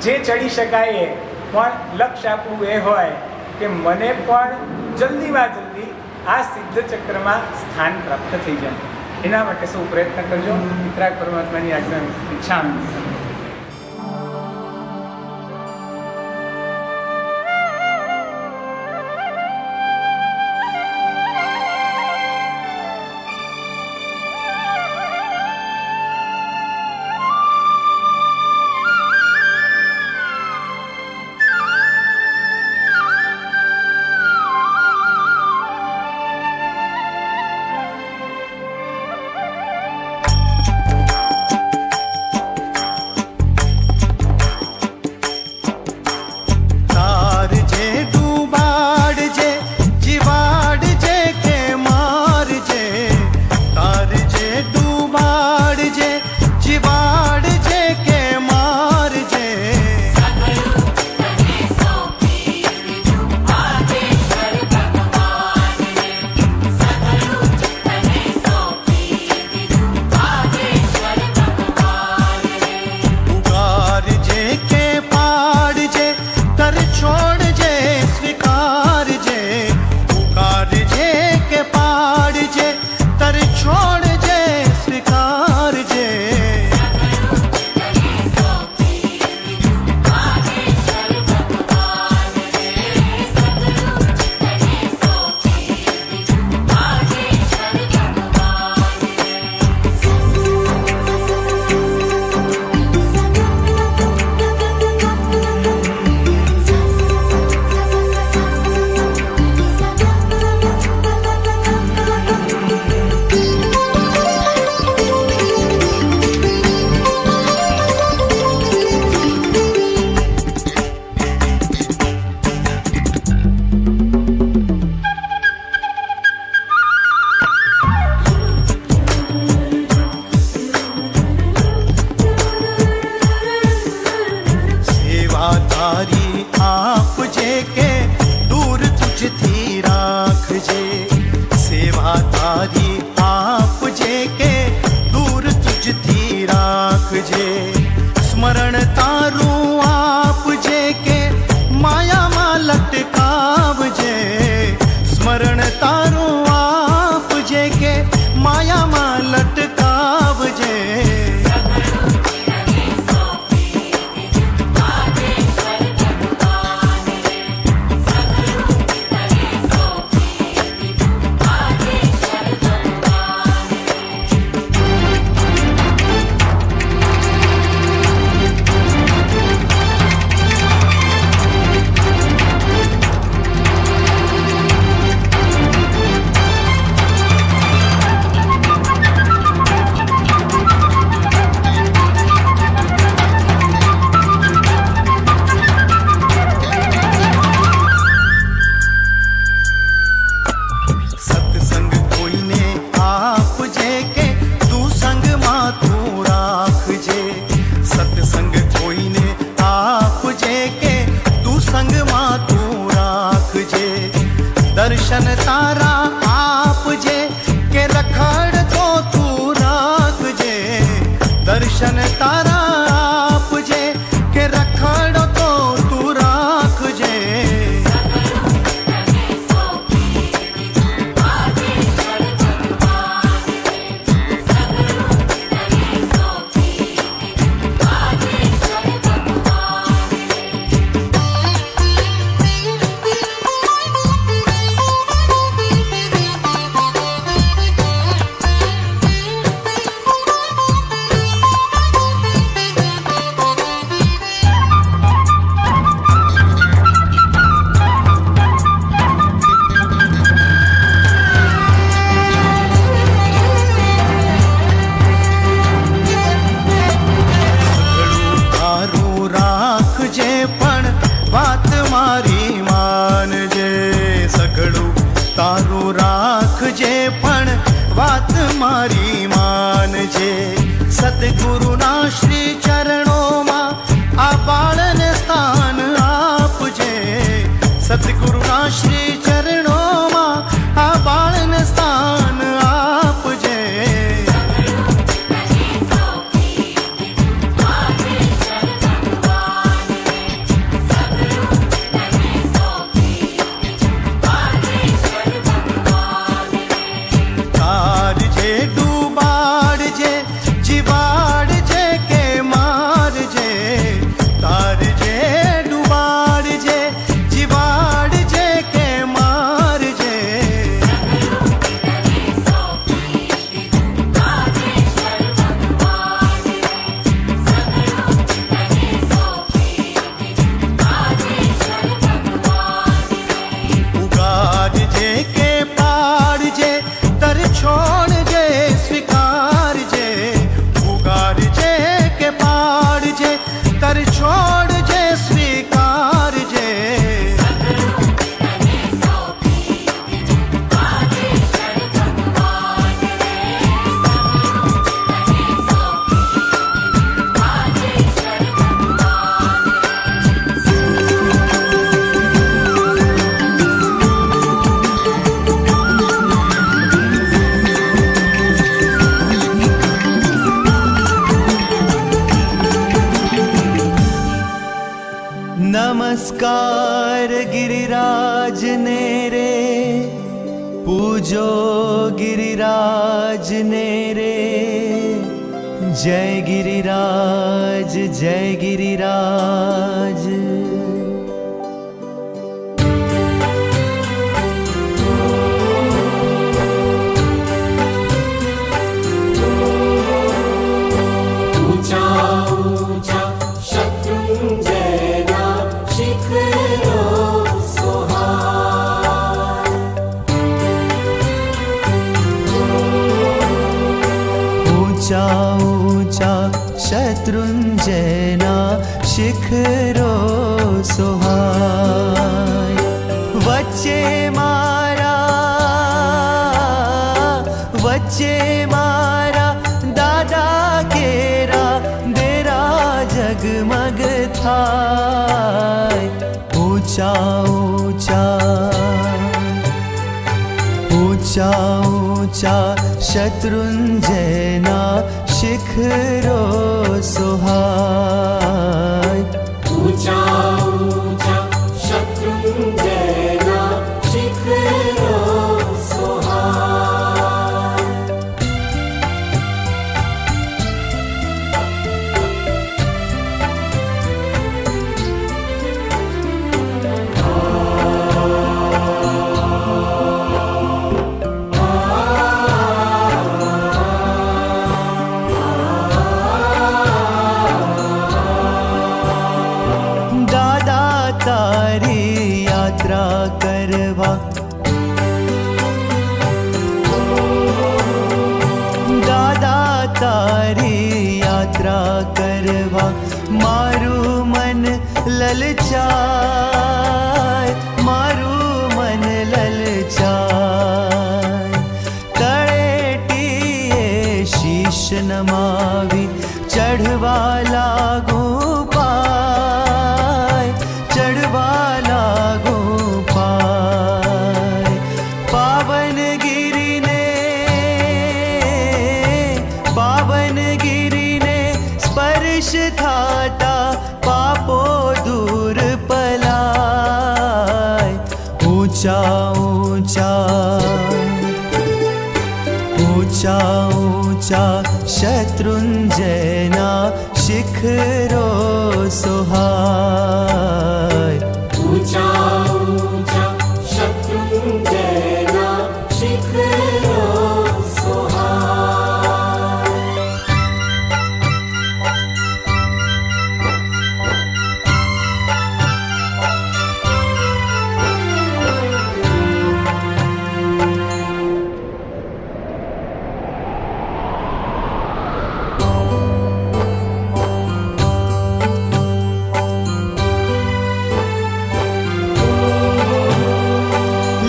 જે ચડી શકાય એ, પણ લક્ષ્ય આપણું એ હોય કે મને પણ જલ્દીમાં જલ્દી આ સિદ્ધ ચક્રમાં સ્થાન પ્રાપ્ત થઈ જાય. એના માટે સૌ પ્રયત્ન કરજો. વિતરાગ પરમાત્માની આજ્ઞા ઈચ્છા. सारा आपजे के रखड़ो तो तू राखजे। વાત મારી માનજે, સઘળું તારું રાખજે પણ વાત મારી માનજે। સદગુરુના શ્રી ચરણોમાં આ બાળને સ્થાન આપજે। સદગુરુના શ્રી ચરણોમાં આ બાળને સ્થાન આપજે। नमस्कार गिरिराज ने रे, पूजो गिरिराज ने रे। जय गिरिराज जय गिरिराज। ऊंचा ऊंचा शत्रुंजय शिखरो सोहाय। ऊंचा ऊंचा शत्रुंजयना शिखरो सोहाय। वच्चे मारा दादा केरा देरा जगमग थाय। ऊंचा ऊंचा ऊंचा ऊंचा शत्रुंजयना शिखरो सोहाय। ऊंचा ऊंचा शत्रुंजयना शिखरो सोहाय। करवा दादा तारी यात्रा करवा मारू मन ललचाय। मारू मन ललचाय। तळेटीए शीश नमावी चढ़वा लागू पाय। चढ़वा लागू पाय। पावन गिरी ने स्पर्श વર્ષ થાતા પાપો દૂર પલાય. ઊંચા ઊંચા ઊંચા ઊંચા શત્રુંજયના શિખરો સોહાય. ઊંચા ઊંચા શત્રુંજયના શિખરો સોહાય.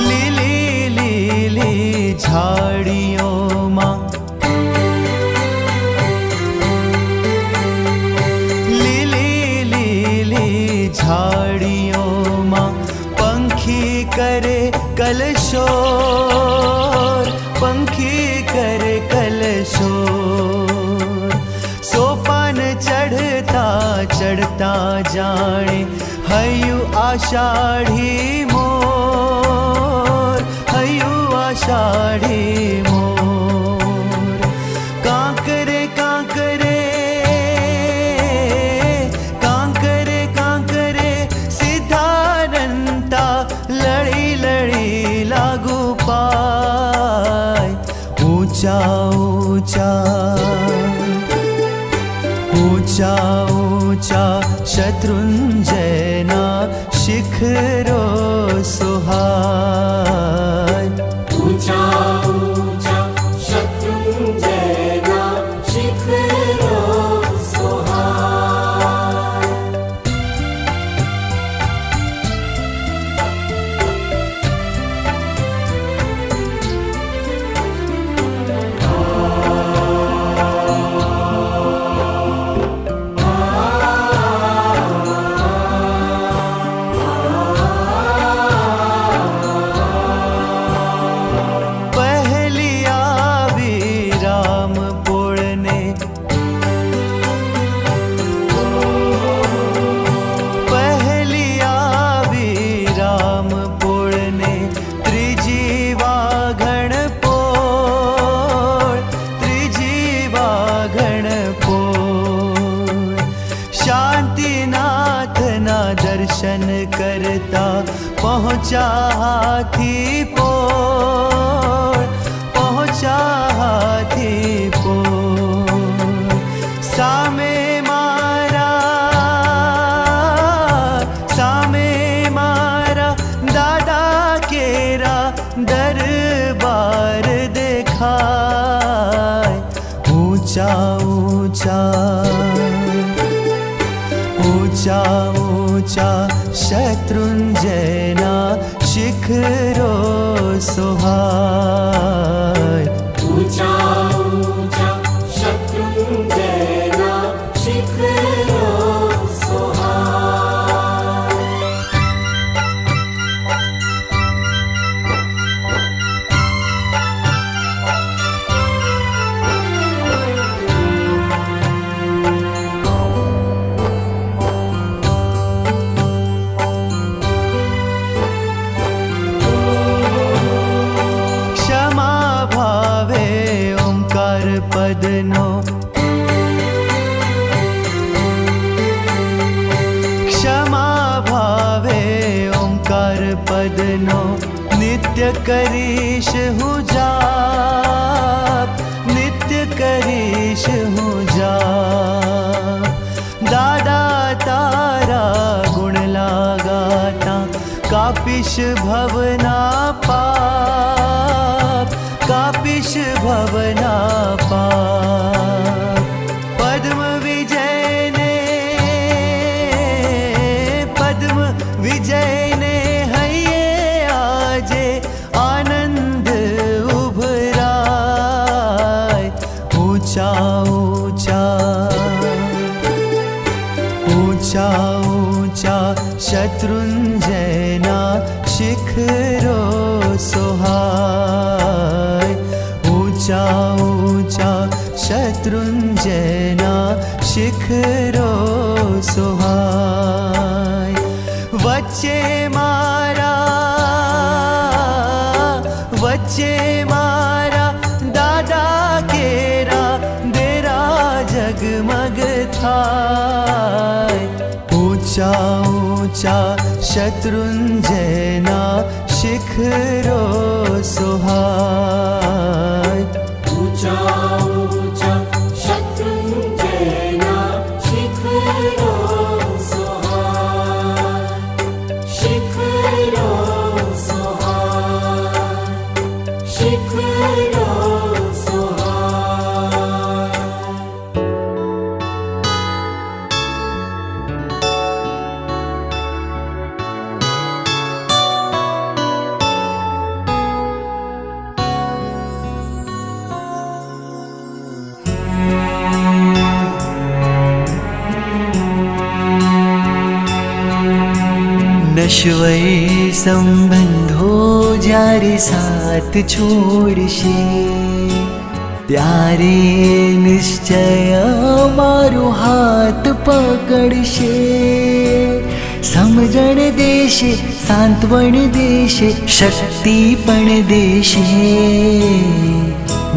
લીલી લીલી ઝાડીઓમાં લીલી લીલી ઝાડીઓમાં પંખી કરે કલશોર. પંખી કરે કલશોર. સોપાન ચઢતા ચઢતા જાણે હૈયું આષાઢી મોર. હૈયું આષાઢી મોર. કાંકરે કાંકરે કાંકરે કાંકરે સિદ્ધાનંતા લડી લડી લાગુ પાય. ઊંચા ઊંચા ઊંચા ઊંચા શત્રુંજયના શિખરો સોહાય. ઊંચા ઊંચા શત્રુંજયના શિખરો સોહાય. પહેલી આવી રામપોળને પહેલી આવી રામપોળને ત્રીજી વાઘણ પોળ. ત્રીજી વાઘણ પોળ. શાંતિનાથના દર્શન કરતા પહોંચ્યા હાથી પોળ. પહોંચ્યા હાથી પોળ. સામે મારા દાદા કેરા દરબાર દેખાય. ઊંચા ઊંચા ઊંચા ઊંચા શત્રુંજયના શિખરો સોહાય. ઊંચા ઊંચા શત્રુંજયના શિખરો સોહાય. ક્ષમા ભાવે ઓમકાર પદનો ક્ષમા ભાવે ઓમકાર પદનો નિત્ય કરીશ હું જાપ. નિત્ય કરીશ હું જાપ. દાદા તારા ગુણ લાગાતા કાપીશ ભવના પાપ. કાપીશ ભવના પાપ. પદ્મ વિજયને પદ્મ વિજયને હૈયે આજે આનંદ ઉભરાય. ઊંચા ઊંચા ઊંચા ઊંચા શત્રુંજયના શિખરો સોહાય. ઊંચા ઊંચા શત્રુંજયના શિખરો સોહાય. વચ્ચે મારા દાદા કેરા દેરા જગમગ થાય. ઊંચા ઊંચા શત્રુંજયના શિખરો સોહાય. ઊંચા ઊંચા શત્રુંજયના શિખરો સોહાય. શિખરો સોહાય. શિખરો સોહાય. નશ્વર સંબંધો જ્યારે સાથ છોડશે ત્યારે નિશ્ચય મારો હાથ પકડશે. સમજણ દેશે, સાંત્વન દેશે, શક્તિ પણ દેશે.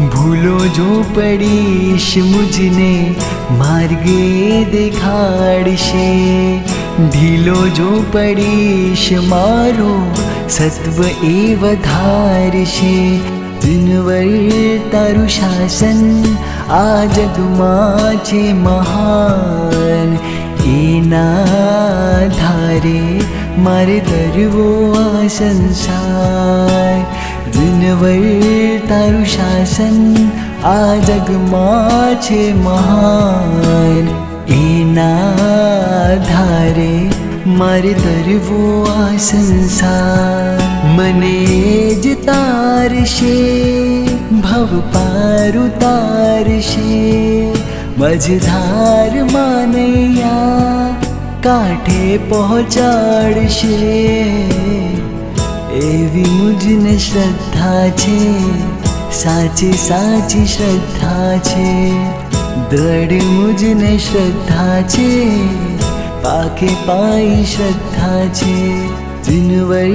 ભૂલો જો પડીશ મુજને માર્ગે દેખાડશે. ઢીલો જો પડીશ મારો સત્વ એ વધારશે. દિનવર તારું શાસન આ જગમાં છે મહાન. એના ધારે મારે તરવો આ સંસાર. દિનવર તારું શાસન આ જગમાં છે મહાન. એના ધારે મારે તરવો આ સંસાર. મને જ તારશે, ભવ પાર ઉતારશે. મझधार માનૈયા કાંઠે પહોંચાડશે. એવી મુજને શ્રદ્ધા છે, સાચી સાચી શ્રદ્ધા છે. દ્રઢ મુજને શ્રદ્ધા છે, પાકે પાઈ શ્રદ્ધા છે. દિનવર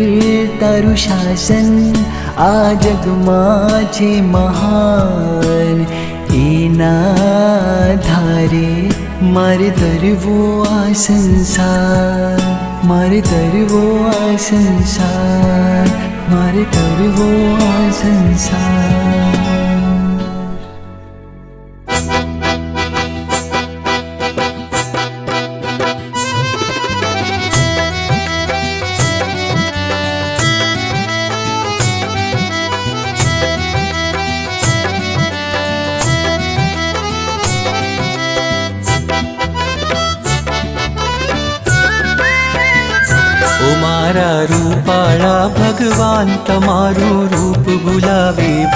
તારું શાસન આ જગમાં છે મહાન. એના ધારે મારે તરવો આ સંસાર. મારે તરવો આ સંસાર. મારે તરવો આ સંસાર. ઓ મારા રૂપાળા ભગવાન તમારું રૂપ ભૂલાવે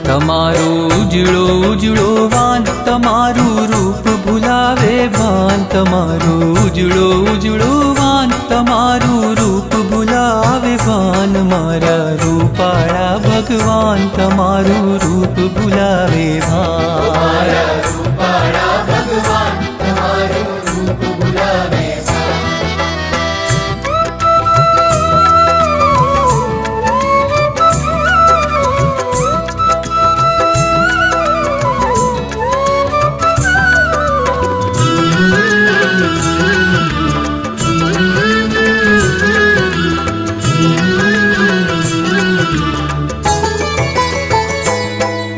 તમારો ઉજળો ઉજળો વાન તમારું રૂપ ભૂલાવે ભાન. તમારો ઉજળો ઉજળો વાન તમારું રૂપ ભૂલાવે ભાન. મારા રૂપાળા ભગવાન તમારું રૂપ ભૂલાવે ભાન.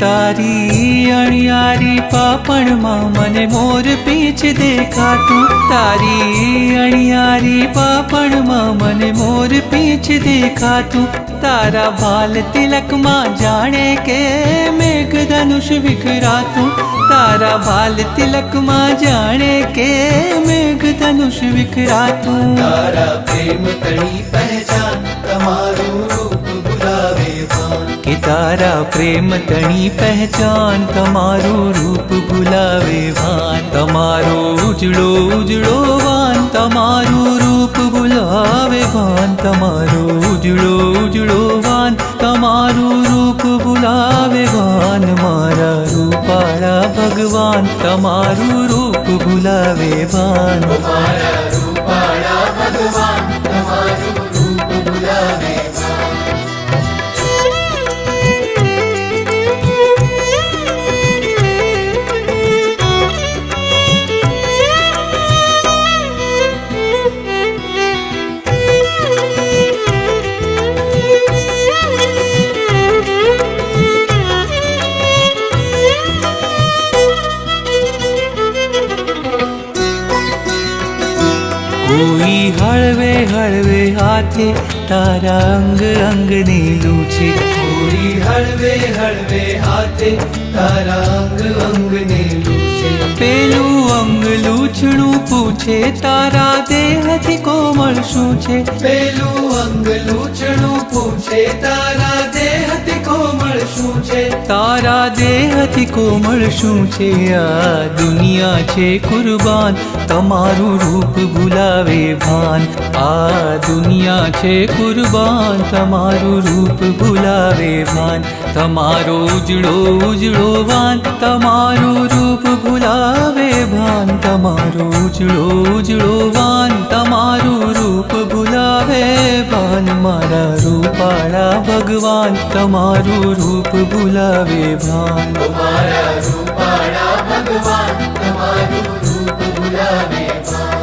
તારી અણિયારી પાપણમાં મને મોર પીંછ દેખાતું. તારી અણિયારી પાપણમાં મને મોર પીંછ દેખાતું. તારા ભાલ તિલકમાં જાણે કે મેઘધનુષ વિખરાતું. તારા ભાલ તિલકમાં જાણે કે મેઘધનુષ વિખરાતું. તારા પ્રેમ તણી પહેચાન તમારું રૂપ ભૂલાવે ભાન. કે तारा प्रेम तणी पहचान, तमारू रूप भुलावे भान, तमारो उजड़ो उजड़ो वान, तमारू रूप भुलावे भान, तमारो उजड़ो उजड़ो वान, तमारू रूप भुलावे भान, मारा रूपाळा भगवान, तमारू रूप भुलावे भान, मारा रूपाळा भगवान तमारू रूप भुलावे कोई हळवे हळवे हाथे तारा अंग अंग ने लूछे, कोई हळवे हळवे हाथे तारा अंग अंग ने लूछे, पेलू अंग लूछणू पूछे तारा देहथी कोमल शू छे, पेलू अंग लूछणू पूछे तारा देहथी कोमल शू छे, तारा देहथी कोमल शू छे, आ दुनिया छे कुर्बान, तमारू रूप भुलावे भान, आ दुनिया छे कुर्बान, तमारू रूप भुलावे भान, तमारो उजड़ो उजड़ो वान, तमारू रूप भुलावे भान, तमारो उजड़ो उजड़ो वान, तमारू रूप भुलावे भान, मारा रूपाळा भगवान, तमारू रूप भुलावे भान, मारा रूपाळा भगवान तमारू रूप भुलावे भान।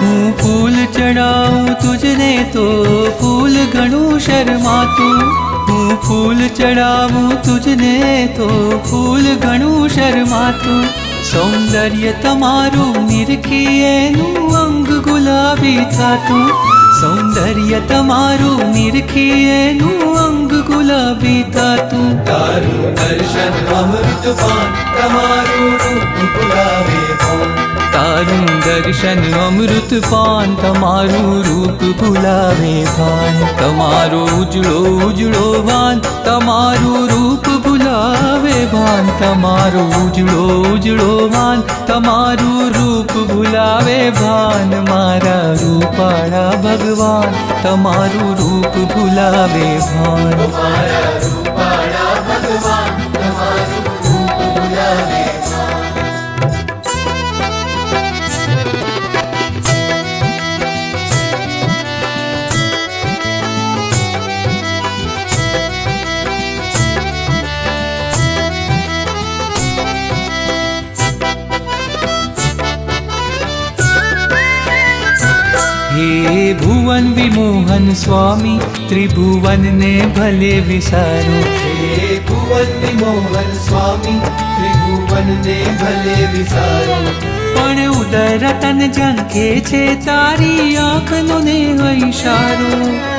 હું ફૂલ ચડાવું તુજને તો ફૂલ ઘણું શરમાતું, હું ફૂલ ચડાવું તુજને તો ફૂલ ઘણું શરમાતું, સૌંદર્ય તમારું નિરખી એનું અંગ ગુલાબી થાતું, સૌંદર્ય તમારું નિરખી એનું અંગ ગુલાબી થાતું, તારું દર્શન અમૃત પાન તમારું રૂપ ભુલાવે ભાન, તારું દર્શન અમૃત પાન, તમારું રૂપ ભુલાવે ભાન, તમારો ઉજળો ઉજળો વાન, તમારું રૂપ ભુલાવે ભાન, તમારો ઉજળો ઉજળો વાન, તમારું રૂપ ભુલાવે ભાન, મારા રૂપાળા ભગવાન, તમારું રૂપ ભુલાવે ભાન, मारा रूपाळा भगवान तमारू रूप भुलावे भान। हे भुवन विमोहन स्वामी, त्रिभुवन ने भले विसारो, हे भुवन विमोहन स्वामी त्रिभुवन ने भले विसारो, पण उदर तन झंखे छे तारी आँखनो ने इशारो,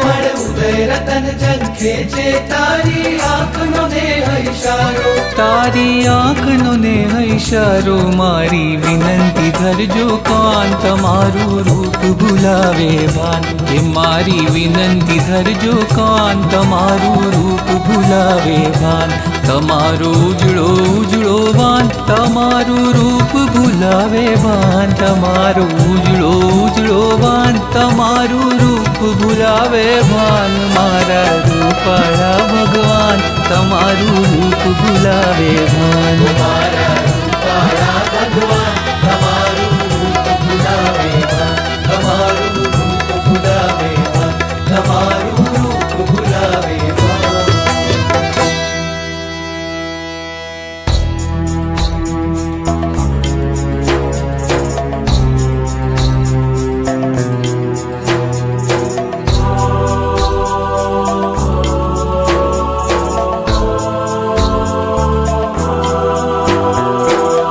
पण उदय रतन झंखे छे तारी आँखनो ने इशारो, तारी आँखनो ने इशारो, मारी विनंती धरजो कान, तमारू रूप भुलावे भान, के मारी विनंती धरजो कान, तमारू रूप भुलावे भान, तमारो उजड़ो उजड़ो वान, तमारू रूप भुलावे भान, तमारो उजड़ो उजड़ो वान, तमारू रूप भुलावे भान, मारा रूपाळा भगवान, तमारू रूप भुलावे भान, मारा रूपाळा भगवान तमारू रूप भुलावे भान, तमारू रूप भुलावे भान, तमारू रूप भुलावे भान।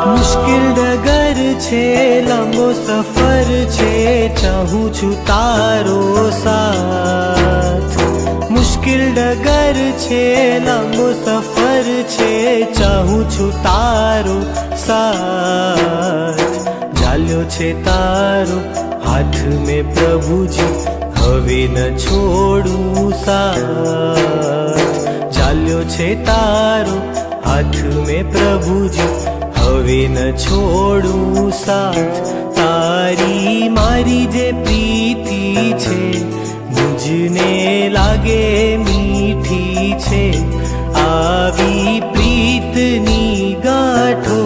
मुश्किल डगर छे लांबो सफर ચાહું છું તારો સાથ. મુશ્કેલ ડગર છે, લાંબો સફર છે, ચાહું છું તારો સાથ. ચાલ્યો છે તારો હાથ મેં પ્રભુજી, હવે ન છોડું સાથ. ચાલ્યો છે તારો હાથ મેં પ્રભુજી, હવે ન છોડું સાથ. તારી મારી જે પ્રીતિ છે, મુજને લાગે મીઠી છે. આવી પ્રીતની ગાંઠો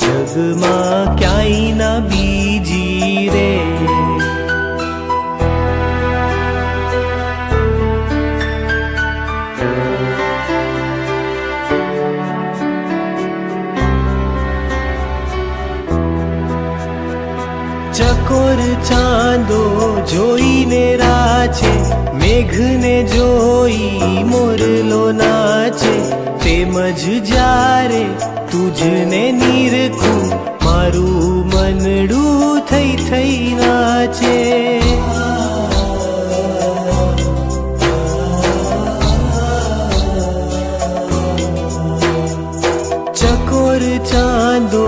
જગમાં ક્યાંય ના બીજી રે. ચકોર ચાંદો જોઈને રાચે, મેઘને જોઈ મોરલો નાચે. તેમજ જ્યારે તુજને નિરખું, મારું મનડું થઈ થઈ નાચે. ચકોર ચાંદો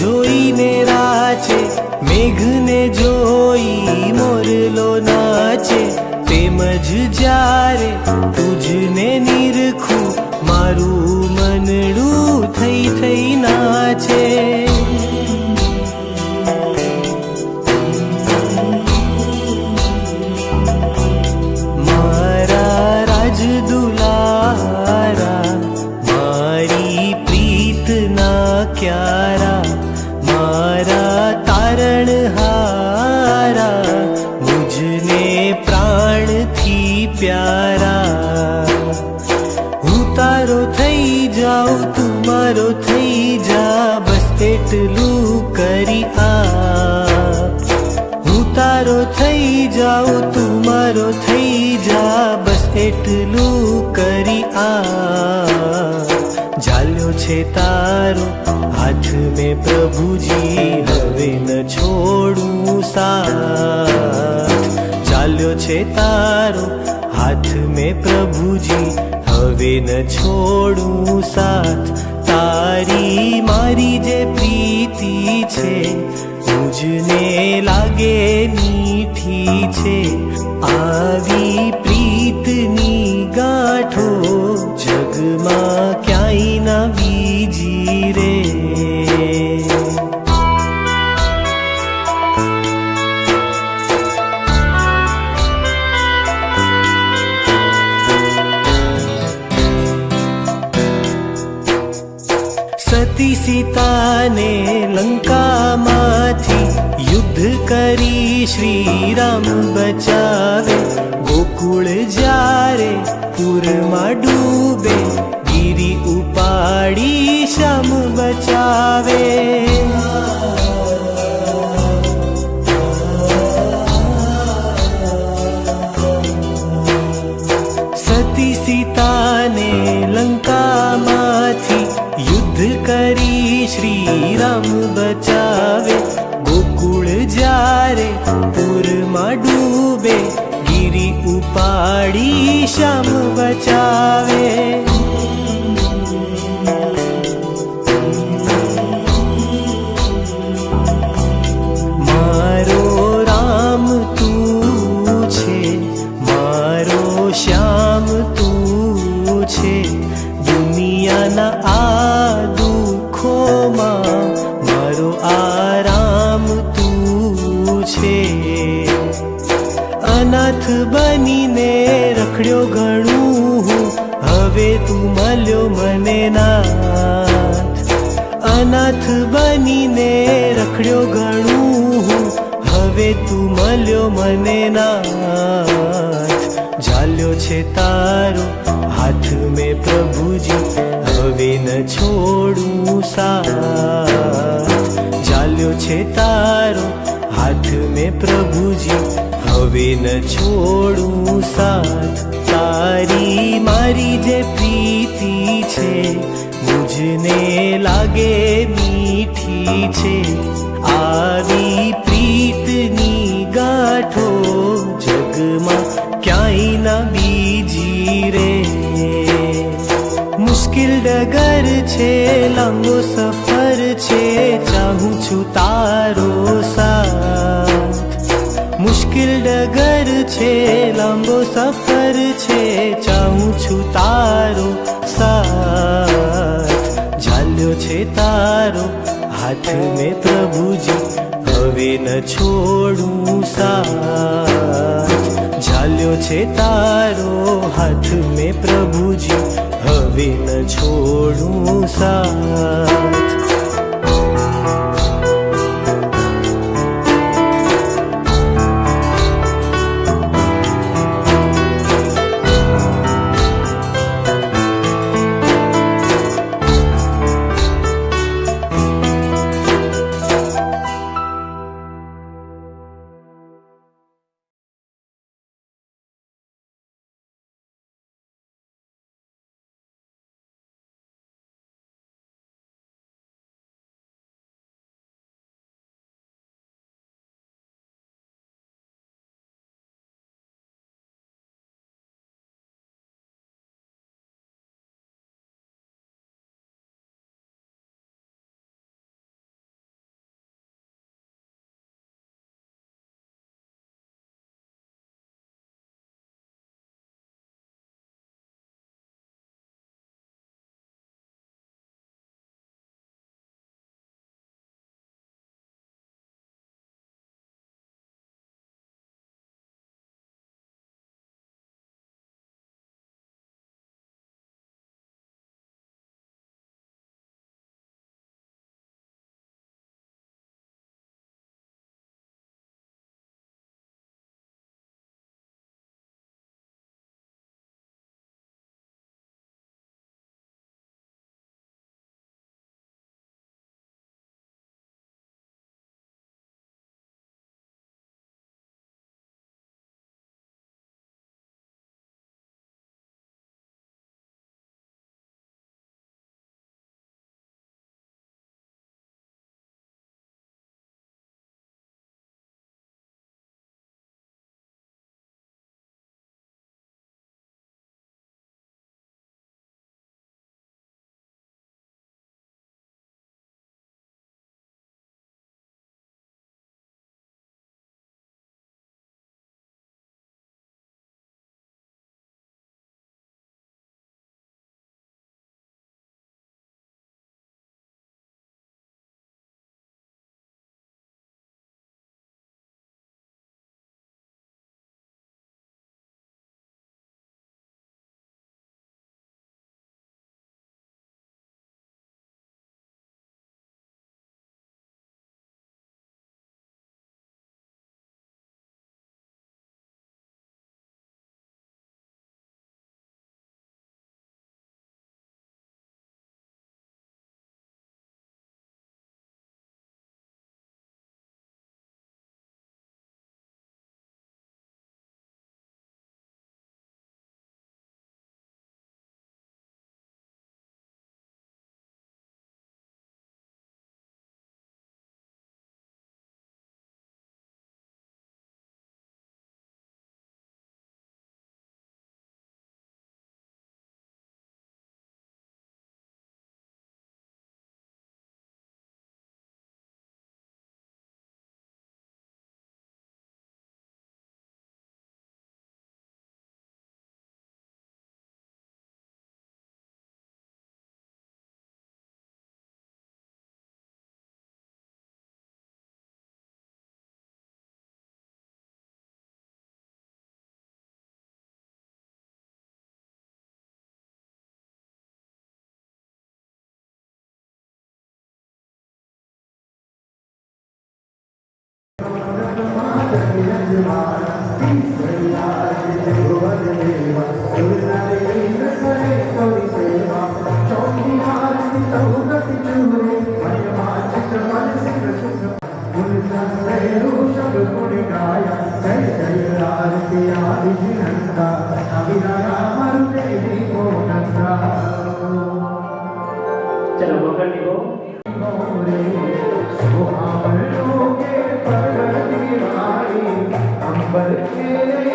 જોઈને રાચે, મેઘને જોઈ મોરલો નાચે. તેમજ જ્યારે તુજને નિરખું, મારું મનડું થઈ થઈ નાચે. મારા રાજ દુલારા, મારી પ્રીતના ક્યારા, મારા તારણહારા, મુજને પ્રાણથી પ્યારા. હું તારો થઈ જાઉં, તું મારો થઈ જા, બસ એટલું કરી આપ. હું તારો થઈ જાઉં, તું મારો થઈ જા, બસ એટલું કરી આપ. ચાલ્યો છે તારો હાથ મેં પ્રભુજી, હવે ન છોડું સાથ. ચાલ્યો છે તારો હાથ મેં પ્રભુજી, હવે ન છોડું સાથ. તારી મારી જે પ્રીતિ છે, મુજને લાગે મીઠી છે. આવી પ્રીતની ગાંઠો જગમાં ક્યાંય ના બીજી રે. સતી સીતાને લંકામાંથી યુદ્ધ કરી શ્રી રામ બચાવે. ગોકુળ જ્યારે પૂરમાં ડૂબે, ગીરી ઉપાડી શ્યામ બચાવે. સતી સીતાને લંકામાંથી યુદ્ધ કરી શ્રી રામ બચાવે. ગોકુળ જ્યારે પૂરમાં ડૂબે, ગીરી ઉપાડી શ્યામ બચાવે. મારો રામ તું છે, મારો શ્યામ તું છે. દુનિયાના આ દુઃખોમાં મારો આરામ તું છે. અનાથ બનીને રખડ્યો ઘણું હું, હવે તું મળ્યો મને નાથ. અનાથ બનીને રખડ્યો ઘણું હું, હવે તું મળ્યો મને નાથ. ચાલ્યો છે તારો હાથ મેં પ્રભુજી, હવે ન છોડું સાથ. ચાલ્યો છે તારો હાથ મેં પ્રભુજી, હવે ન છોડું સાથ. તારી મારી જે પ્રીતિ છે, મુજને લાગે મીઠી છે. આવી પ્રીતની ગાંઠો છે, લાંબો સફર છે, ચાહું છું તારો સાથ. મુશ્કેલ ડગર છે, લાંબો સફર છે, ચાહું છું તારો સાથ. ઝાલ્યો છે તારો હાથ મેં પ્રભુજી, હવે ન છોડું સાથ. ઝાલ્યો છે તારો હાથ મેં પ્રભુજી, હવે ન છોડું સાથ. चलो मगर निको अंबर के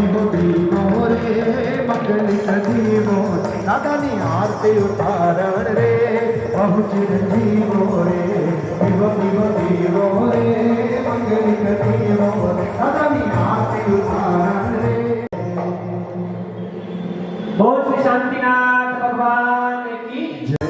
વિહો દીવો રે મંગલિક દીવો દાદાની આરતી ઉતારણ રે બહુ ચિરંજીવો રે વિહો દીવો રે મંગલિક દીવો દાદાની આરતી ઉતારણ રે બોલ શ્રી શાંતિનાથ ભગવાન કી જય.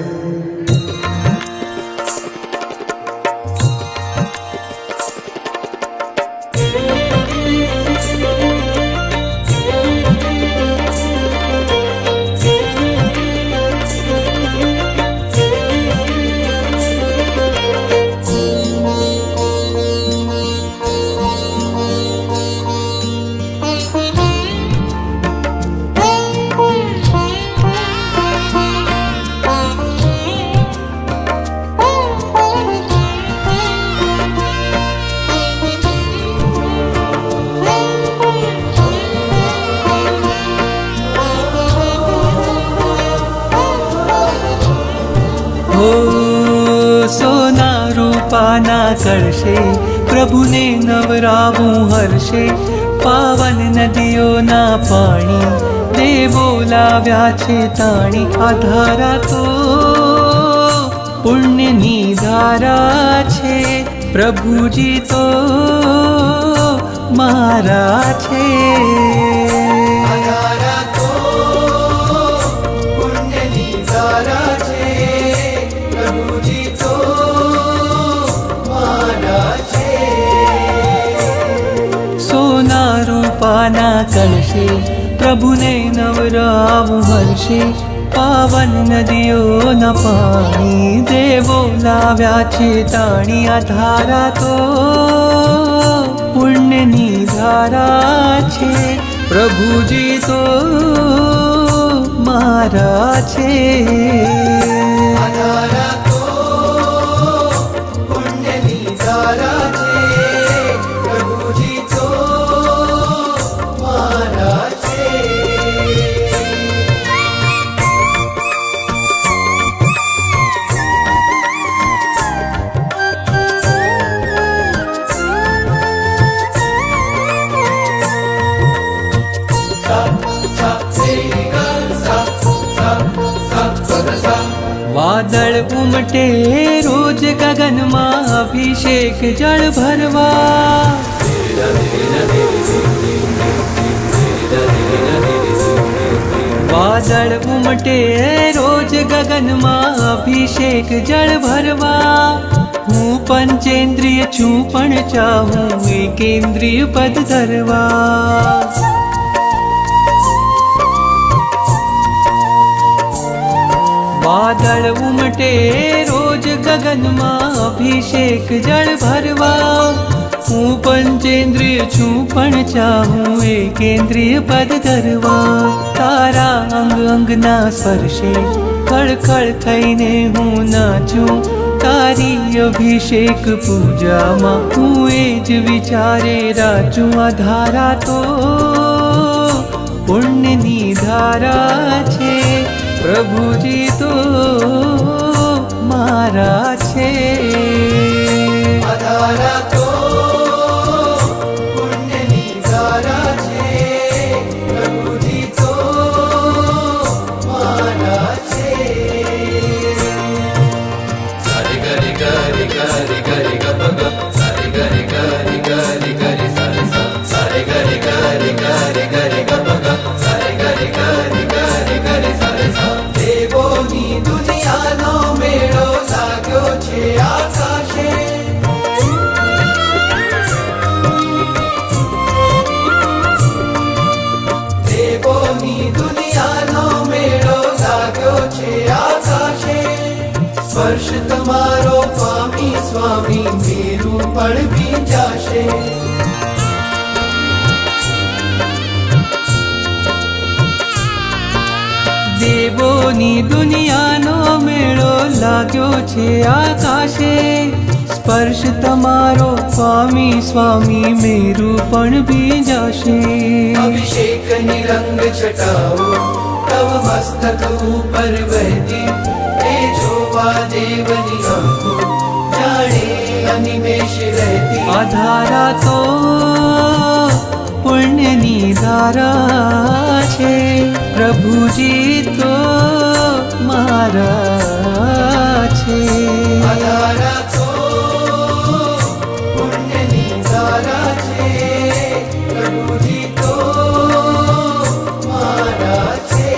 हो सोना रूपाना कळशे प्रभुने नवरावूं हर्षे पावन नदीओना पाणी देवो लाव्યા છે તાણી આ ધારા તો પુણ્યની ધારા છે પ્રભુજી તો મારા છે ધારા તો પુણ્યની ધારા છે પ્રભુજી તો મારા છે સોના રૂપાના કળશે પ્રભુને નવરાવું હર્ષે પાવન નદીઓના પાણી દેવો લાવ્યા છે તાણી આ ધારા તો પુણ્યની ધારા છે પ્રભુજી તો મારા છે ધારા તો પુણ્યની ધારા છે પ્રભુજી તો મારા છે વાદળ ઉમટે રોજ ગગનમાં અભિષેક જળ ભરવા વાદળ ઉમટે રોજ ગગનમાં અભિષેક જળ ભરવા હું પંચેન્દ્રિય છું પણ ચાહું એકેન્દ્રિય પદ ધરવા વાદળ ઉમટે રોજ ગગનમાં અભિષેક જળ ભરવા હું પંચેન્દ્રિય છું પણ ચાહું એકેન્દ્રિય પદ ધરવા તારા અંગ અંગના સ્પર્શે ખળખળ થઈને હું નાચું તારી અભિષેક પૂજામાં હું એ જ વિચારે રાચું આ ધારા તો પુણ્યની ધારા છે પ્રભુજી તો મારા છે ધારા તો પુણ્યની ધારા છે પ્રભુજી તો મારા છે સારી ગરી ગરી ગરી ગરી ગપ ગપ સારી ગરી ગરી ગરી ગરી સારી સા સારી ગરી ગરી ગરી ગરી ગપ ગપ સારી ગરી ગરી ગરી ગરી સારી સા દેવોની દુનિયાનો મેળો લાગ્યો છે આકાશે દેવોની દુનિયાનો મેળો લાગ્યો છે આકાશે સ્પર્શ તમારો પામી સ્વામી મેરું પણ ભીંજાશે દેવોની દુનિયાનો મેળો લાગ્યો છે આકાશે સ્પર્શ તમારો પામી સ્વામી મેરું પણ ભીંજાશે અભિષેકની રંગ છટાઓ તવ મસ્તક ઉપર વહેતી એ જોવા દેવની આંખો જાણે અનિમેષ રહેતી આ ધારા તો પુણ્યની ધારા છે, પ્રભુજી તો મારા છે. અધારા તો પુણ્યની ધારા છે, પ્રભુજી તો મારા છે.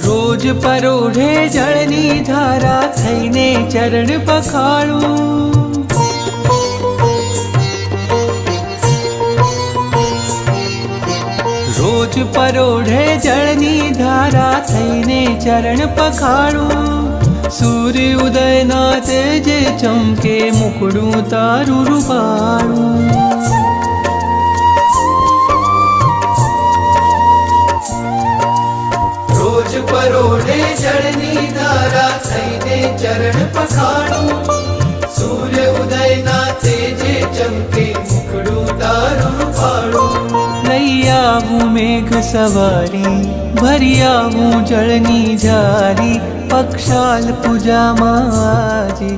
રોજ પરોઢે જળની ધારા થઈને ચરણ પખાડું. રોજ પરોઢે જળની ધારા થઈને ચરણ પખાડું. સૂર્ય ઉદયના તેજે ચમકે મુકડું તારું રૂપાળું. રોજ પરોઢે જળની ધારા થઈને ચરણ પખાડું. સૂર્ય ઉદયના તેજે ચમકે મુખડું તારું પાડું. લઈ આવું મેઘ સવારી, ભરી આવું જળની જારી, પક્ષાલ પૂજામાં આજે